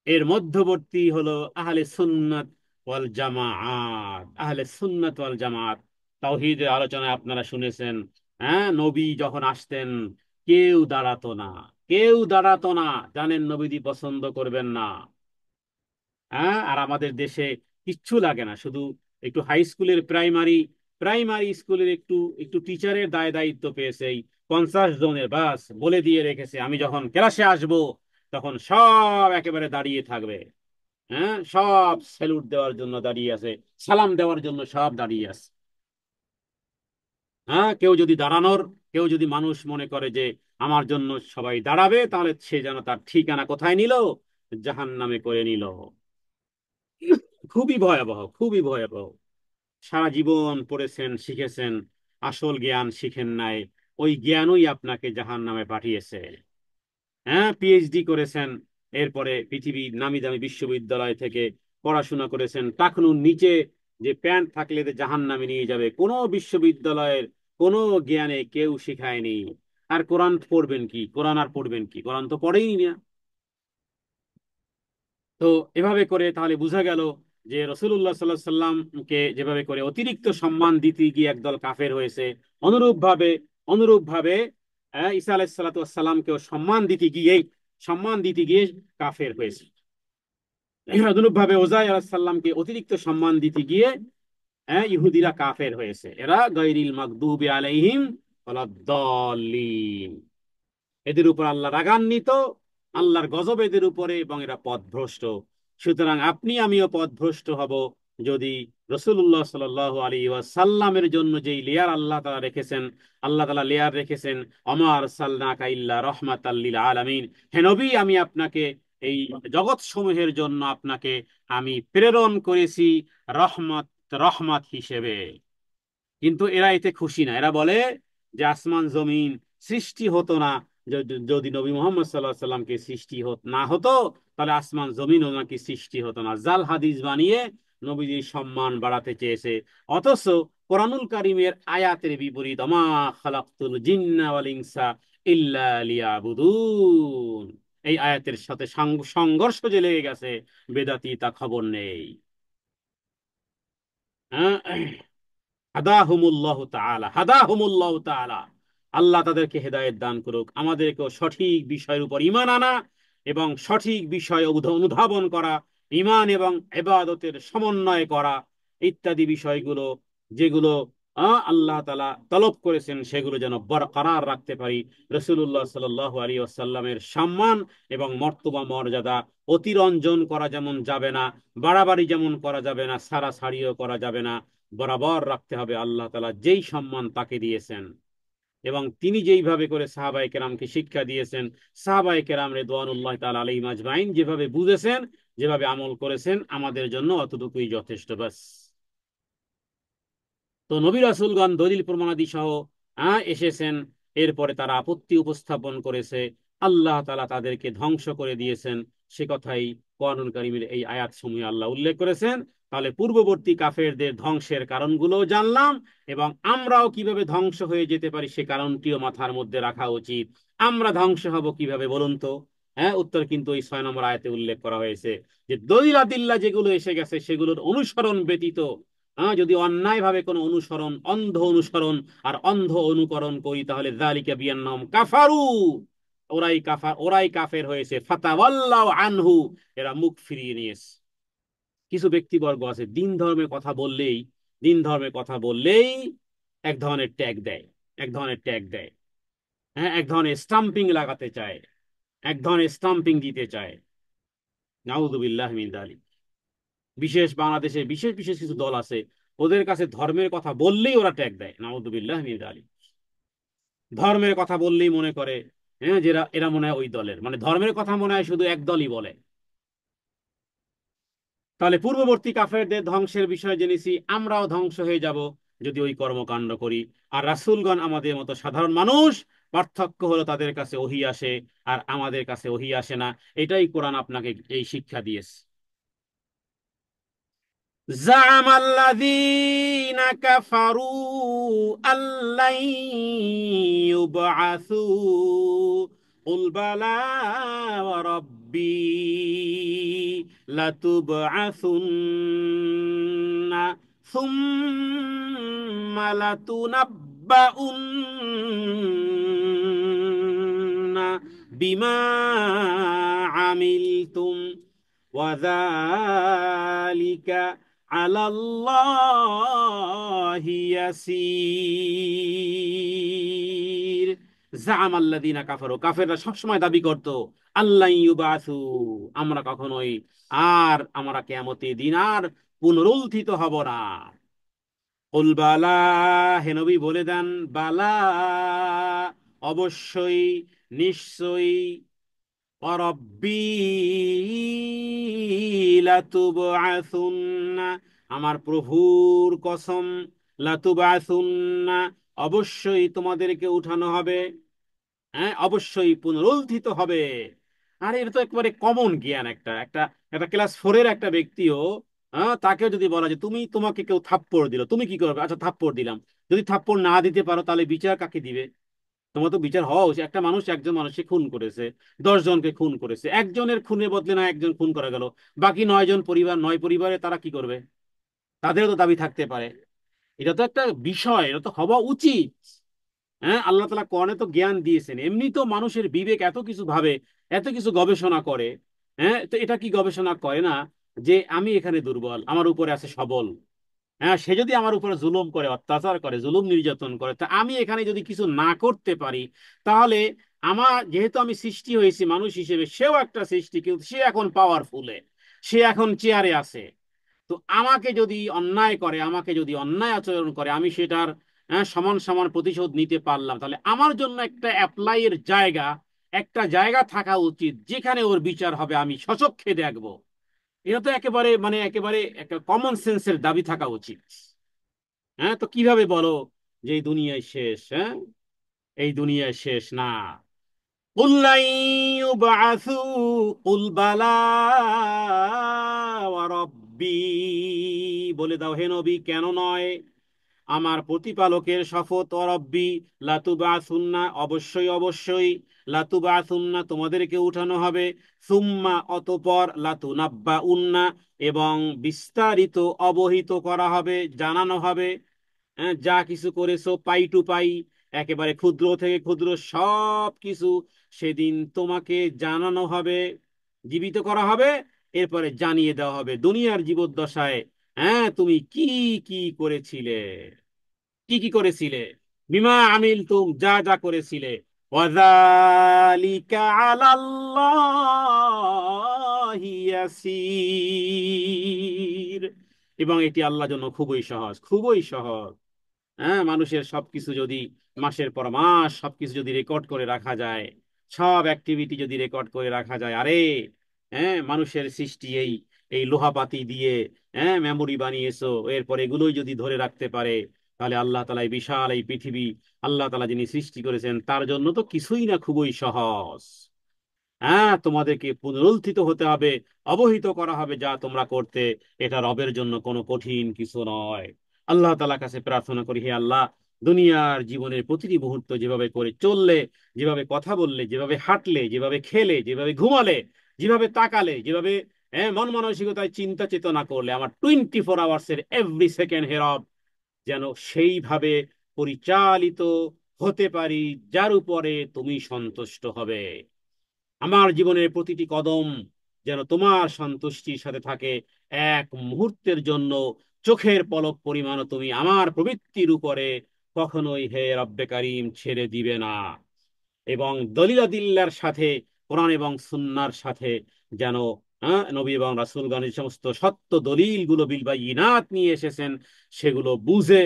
এর মধ্যবর্তী হলো আহলে সুন্নাত ওয়াল জামাআত। আহলে সুন্নাত ওয়াল জামাআত, তাওহীদের আলোচনায় আপনারা শুনেছেন, হ্যাঁ, নবী যখন আসতেন কেউ দাঁড়াতো না, কেউ দাঁড়াতো না, জানেন নবীজি পছন্দ করবেন না। হ্যাঁ, আর আমাদের দেশে কিচ্ছু লাগে না, শুধু একটু হাই স্কুলের প্রাইমারি প্রাইমারি স্কুলের একটু একটু টিচারের দায়িত্ব পেয়েছে, এই 50 জনের, বাস বলে দিয়ে রেখেছে আমি যখন ক্লাসে আসব তখন সব একেবারে দাঁড়িয়ে থাকবে। হ্যাঁ, সব স্যালুট দেওয়ার জন্য দাঁড়িয়ে আছে, সালাম দেওয়ার জন্য সব দাঁড়িয়ে আছে। হ্যাঁ, কেউ যদি মানুষ মনে করে যে আমার জন্য সবাই দাঁড়াবে, তাহলে সে যেন তার ঠিকানা কোথায় নিল, জাহান্নামে করে নিল। খুবই ভয়াবহ, খুবই ভয়াবহ। সারা জীবন পড়েছেন, শিখেছেন, আসল জ্ঞান শিখেন নাই, ওই জ্ঞানই আপনাকে জাহান্নামে পাঠিয়েছে। হ্যাঁ, পিএইচডি করেছেন, এরপরে পৃথিবীর নামি দামি বিশ্ববিদ্যালয় থেকে পড়াশোনা করেছেন, টাকনুর নিচে যে প্যান্ট থাকলে যে জাহান্নামে নিয়ে যাবে, কোনো বিশ্ববিদ্যালয়ের কোনো জ্ঞানে কেউ শিখায়নি। আর কোরআন পড়বেন কি, কোরআন আর পড়বেন কি, কোরআন তো পড়েই না। তো এভাবে করে তাহলে বোঝা গেল যে রসুল্লাহ সাল্লাহ সাল্লামকে যেভাবে করে অতিরিক্ত সম্মান দিতে গিয়ে একদল কাফের হয়েছে, অনুরূপ ভাবে অনুরূপ ভাবে, ঈসা আলাইহিসসালামকেও সম্মান দিতে গিয়ে কাফের হয়েছে। অনুরূপ ভাবে ওজাইর আলাইহিস সালামকে অতিরিক্ত সম্মান দিতে গিয়ে, ইহুদিরা কাফের হয়েছে। এরা গায়রিল মাগদুবি আলাইহিম ওয়ালাদ-দাল্লিন, এদের উপর আল্লাহ রাগান্বিত, আল্লাহর গজব এদের উপরে, এবং এরা পথভ্রষ্ট। সুতরাং আপনি আমিও পথভ্রষ্ট হব যদি রসুল্লাহ সাল্লাল্লাহু আলাইহি ওয়াসাল্লামের জন্য যেই লেয়ার আল্লাহ তাআলা লেয়ার রেখেছেন, অমার সাল্লাকা ইল্লা রহমাতাল লিল আলামিন, হে নবী, আমি আপনাকে এই জগৎ সমূহের জন্য আপনাকে আমি প্রেরণ করেছি রহমত, রহমত হিসেবে। কিন্তু এরা এতে খুশি না। এরা বলে যে আসমান জমিন সৃষ্টি হতো না, যদি নবী মোহাম্মদ সাল্লাহ সাল্লামকে সৃষ্টি না হতো, তাহলে আসমান জমিন ওনাকে সৃষ্টি হতো না। জাল হাদিস বানিয়ে নবীজির সম্মান বাড়াতে চেয়েছে। অথচ কোরআনুল কারীমের আয়াতের বিপরীত, মা খালাকতুল জিন্না ওয়াল ইনসা ইল্লা লিয়াবুদুন, এই আয়াতের সাথে সংঘর্ষ যে লেগে গেছে, বেদাতি তা খবর নেই। হ্যাঁ, হাদাহুমুল্লাহ তাআলা, হাদাহুমুল্লাহ তাআলা, আল্লাহ তাদেরকে হেদায়েত দান করুক। আমাদেরকেও সঠিক বিষয়ের উপর ঈমান আনা এবং সঠিক বিষয় অনুধাবন করা, ঈমান এবং ইবাদতের সমন্বয় করা ইত্যাদি বিষয়গুলো, যেগুলো আল্লাহ তাআলা তলব করেছেন, সেগুলো যেন বরকরার রাখতে পারি। রাসূলুল্লাহ সাল্লাল্লাহু আলাইহি ওয়াসাল্লামের সম্মান এবং মর্তবা মর্যাদা অতিরঞ্জন করা যেমন যাবে না, বাড়াবাড়ি যেমন করা যাবে না, ছাড়াছাড়িও করা যাবে না, বরাবর রাখতে হবে আল্লাহ তাআলা যেই সম্মান তাকে দিয়েছেন এবং তিনি যেইভাবে করে সাহাবায়ে কেরামকে শিক্ষা দিয়েছেন, সাহাবায়ে কেরাম রিদওয়ানুল্লাহ তাআলা আলাইহিম আজমাইন যেভাবে বুঝেছেন, যেভাবে আমল করেছেন, আমাদের জন্য অতটুকুই যথেষ্ট। বাস। তো নবী রাসূলগণ দলিল প্রমাণাদি সহ এসেছেন, এরপরে তারা আপত্তি উপস্থাপন করেছে, আল্লাহ তাআলা তাদেরকে ধ্বংস করে দিয়েছেন, সে কথাই কোরআনুল কারীমের এই আয়াত সমূহে আল্লাহ উল্লেখ করেছেন। তাহলে পূর্ববর্তী কাফেরদের ধ্বংসের কারণগুলো জানলাম, এবং আমরাও কিভাবে ধ্বংস হয়ে যেতে পারি সে কারণটিও মাথার মধ্যে রাখা উচিত। আমরা ধ্বংস হব কিভাবে বলুন তো? হ্যাঁ, উত্তর কিন্তু ওই 6 নম্বর আয়াতে উল্লেখ করা হয়েছে, যে দলিল আদিল্লাহ যেগুলো এসে গেছে সেগুলোর অনুসরণ ব্যতীত, যদি অন্যায় ভাবে কোনো অনুসরণ, অন্ধ অনুসরণ আর অন্ধ অনুকরণ করি, তাহলে যালিকা বিআন্নাহুম কাফারু, ওরাই কাফের হয়েছে, ফাতাওয়াল্লাউ আনহু, এরা মুখ ফিরিয়ে নিয়েছে। কিছু ব্যক্তিবর্গ আছে দিন ধর্মের কথা বললেই এক ধরনের ট্যাগ দেয়, এক ধরনের ট্যাগ দেয়, হ্যাঁ, এক ধরনের স্টাম্পিং লাগাতে চায়, এক ধরনের স্টাম্পিং দিতে চায়। নাউযুবিল্লাহি মিন যালিক। বাংলাদেশে বিশেষ বিশেষ কিছু দল আছে, ওদের কাছে ধর্মের কথা বললেই ওরা ট্যাগ দেয়। নাউযুবিল্লাহি মিন যালিক। ধর্মের কথা বললেই মনে করে, হ্যাঁ, যে এরা এরা মনে হয় ওই দলের, মানে ধর্মের কথা মনে হয় শুধু এক দলই বলে। তাহলে পূর্ববর্তী কাফেরদের ধ্বংসের বিষয় জেনেছি, আমরাও ধ্বংস হয়ে যাব যদি ওই কর্মকাণ্ড করি। আর রাসূলগণ আমাদের মতো সাধারণ মানুষ, পার্থক্য হলো তাদের কাছে ওহী আসে আর আমাদের কাছে ওহী আসে না। এটাই কোরআন আপনাকে এই শিক্ষা দিয়েছে। زعم الذين كفروا أن لن يبعثوا قل بلى وربي لتبعثن ثم لتنبؤن بما عملتم وذلك আলাল্লাহি ইয়াসির। জামাল্লাযিনা কাফারু, কাফেররা সবসময় দাবি করত, আল্লাহ ইউবাসু, আমরা কিয়ামতের দিন আর পুনরুত্থিত হব না। কুল বালা, হে নবী বলে দেন, বালা, অবশ্যই, নিশ্চয়ই, অরব্বি লাতুবআসুন্না, আমার প্রভুর কসম, লাতুবআসুন্না, অবশ্যই তোমাদেরকে উঠানো হবে, হ্যাঁ, অবশ্যই পুনরুত্থিত হবে। আর এটা তো একেবারে কমন জ্ঞান। একটা একটা একটা ক্লাস 4-এর একটা ব্যক্তিও, তাকেও যদি বলা যে তোমাকে কেউ থাপ্পড় দিল, তুমি কি করবে? আচ্ছা, থাপ্পড় দিলাম। যদি থাপ্পড় না দিতে পারো, তাহলে বিচার কাকে দিবে? তোমার তো বিচার হওয়া উচিত। একজন মানুষকে খুন করেছে, 10 জনকে খুন করেছে, একজনের খুনের বদলে না একজন খুন করা গেল, বাকি 9 জন পরিবার, 9 পরিবারে তারা কি করবে? তাদেরও তো দাবি থাকতে পারে। এটা তো একটা বিষয়, এটা তো হওয়া উচিত। হ্যাঁ, আল্লাহ তাআলা কোরআনে তো জ্ঞান দিয়েছেন, এমনি তো মানুষের বিবেক এত কিছু ভাবে, এত কিছু গবেষণা করে। হ্যাঁ, তো এটা কি গবেষণা করে না যে আমি এখানে দুর্বল, আমার উপরে আছে সবল, হ্যাঁ, সে যদি আমার উপরে জুলুম করে, অত্যাচার করে, জুলুম নির্যাতন করে, তা আমি এখানে যদি কিছু না করতে পারি, তাহলে যেহেতু আমি সৃষ্টি হয়েছি মানুষ হিসেবে, সেও একটা সৃষ্টি, কিন্তু সে এখন পাওয়ারফুলে, সে এখন চেয়ারে আছে। তো আমাকে যদি অন্যায় আচরণ করে, আমি সেটার সমান সমান প্রতিশোধ নিতে পারলাম, তাহলে আমার জন্য একটা জায়গা থাকা উচিত যেখানে ওর বিচার হবে, আমি স্বচক্ষে দেখবো। এটা তো একেবারে একটা কমন সেন্সের দাবি থাকা উচিত। হ্যাঁ, তো কিভাবে বলো যে এই দুনিয়ায় শেষ? হ্যাঁ, এই দুনিয়ায় শেষ না। قُل لَّن يُبْعَثُوا قُلْ بَلَىٰ وَرَبِّي, বলে দাও হে নবী, কেন নয়? আমার প্রতিপালকের শপথ, অরব্বি লাতুবাসুন্না, অবশ্যই অবশ্যই, লাতুবাসুন্না তোমাদেরকে উঠানো হবে, সুম্মা অতপর, লাতুনাব্বা উন্না এবং বিস্তারিত অবহিত করা হবে, জানানো হবে। যা কিছু করেছো পাই টু পাই, একেবারে ক্ষুদ্র থেকে ক্ষুদ্র সব কিছু সেদিন তোমাকে জানানো হবে, জীবিত করা হবে, এরপরে জানিয়ে দেওয়া হবে দুনিয়ার জীবদ্দশায় তুমি কি কি করেছিলে, কি কি করেছিলে, বিমা আমিল তুম, যা যা করেছিলে। ওয়াযালিকা আলাল্লাহি ইয়াসির, এবং এটি আল্লাহর জন্য খুবই সহজ, খুবই সহজ। মানুষের সবকিছু যদি মাসের পর মাস সবকিছু যদি রেকর্ড করে রাখা যায়, সব অ্যাক্টিভিটি যদি রেকর্ড করে রাখা যায়, আরে মানুষের সৃষ্টি এই এই লোহাপাতি দিয়ে মেমোরি বানিয়েছো, এরপর এগুলোই যদি ধরে রাখতে পারে, তাহলে আল্লাহ তাআলা এই বিশাল এই পৃথিবী, আল্লাহ তাআলা যিনি সৃষ্টি করেছেন তার জন্য তো কিছুই না, খুবই সহজ। তোমাদেরকে পুনরুত্থিত হতে হবে, অবহিত করা হবে যা তোমরা করতে, এটা রবের জন্য কোনো কঠিন কিছু নয়। আল্লাহ তাআলার কাছে প্রার্থনা করি, হে আল্লাহ, দুনিয়ার জীবনের প্রতিটি মুহূর্ত যেভাবে করে চললে, যেভাবে কথা বললে, যেভাবে হাঁটলে, যেভাবে খেলে, যেভাবে ঘুমালে, যেভাবে তাকালে, যেভাবে মন মানসিকতায় চিন্তা চেতনা করলে, আমার 24 আওয়ার্সের এভরি সেকেন্ড হেরব যেন সেইভাবে পরিচালিত হতে পারি যার উপরে তুমি সন্তুষ্ট হবে। আমার জীবনের প্রতিটি কদম যেন তোমার সন্তুষ্টির সাথে থাকে, এক মুহূর্তের জন্য চোখের পলক পরিমাণ তুমি আমার প্রবৃত্তির উপরে কখনোই হে রব্বে কারিম ছেড়ে দিবে না। এবং দলিলাদিল্লার সাথে, কোরআন এবং সুন্নাহর সাথে যেন নবী এবং রাসূলগণ যে সমস্ত সত্য দলিলগুলো বিল বায়িনাত নিয়ে এসেছেন, সেগুলো বুঝে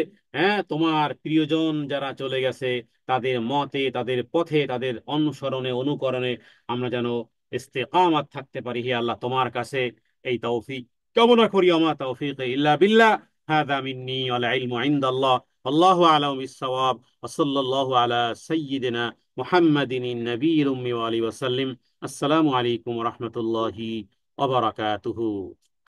তোমার প্রিয়জন যারা চলে গেছে তাদের মতে, তাদের পথে, তাদের অনুসরণে, অনুকরণে আমরা যেন ইস্তেকামাত থাকতে পারি। হে আল্লাহ, তোমার কাছে এই তৌফিক কামনা করি। আমা তৌফিক ইল্লা বিল্লাহ। হাযা মিন্নি ওয়াল ইলমু ইনদাল্লাহ। আল্লাহু আ'লামু বিস-সাওয়াব। ওয়া সাল্লাল্লাহু আলা সাইয়্যিদিনা মুহাম্মাদিন নবিয়্যিল উম্মি ওয়া আলিহি ওয়া সাল্লিম। আসসালামু আলাইকুম ওয়া রাহমাতুল্লাহি ওয়া বারাকাতুহু।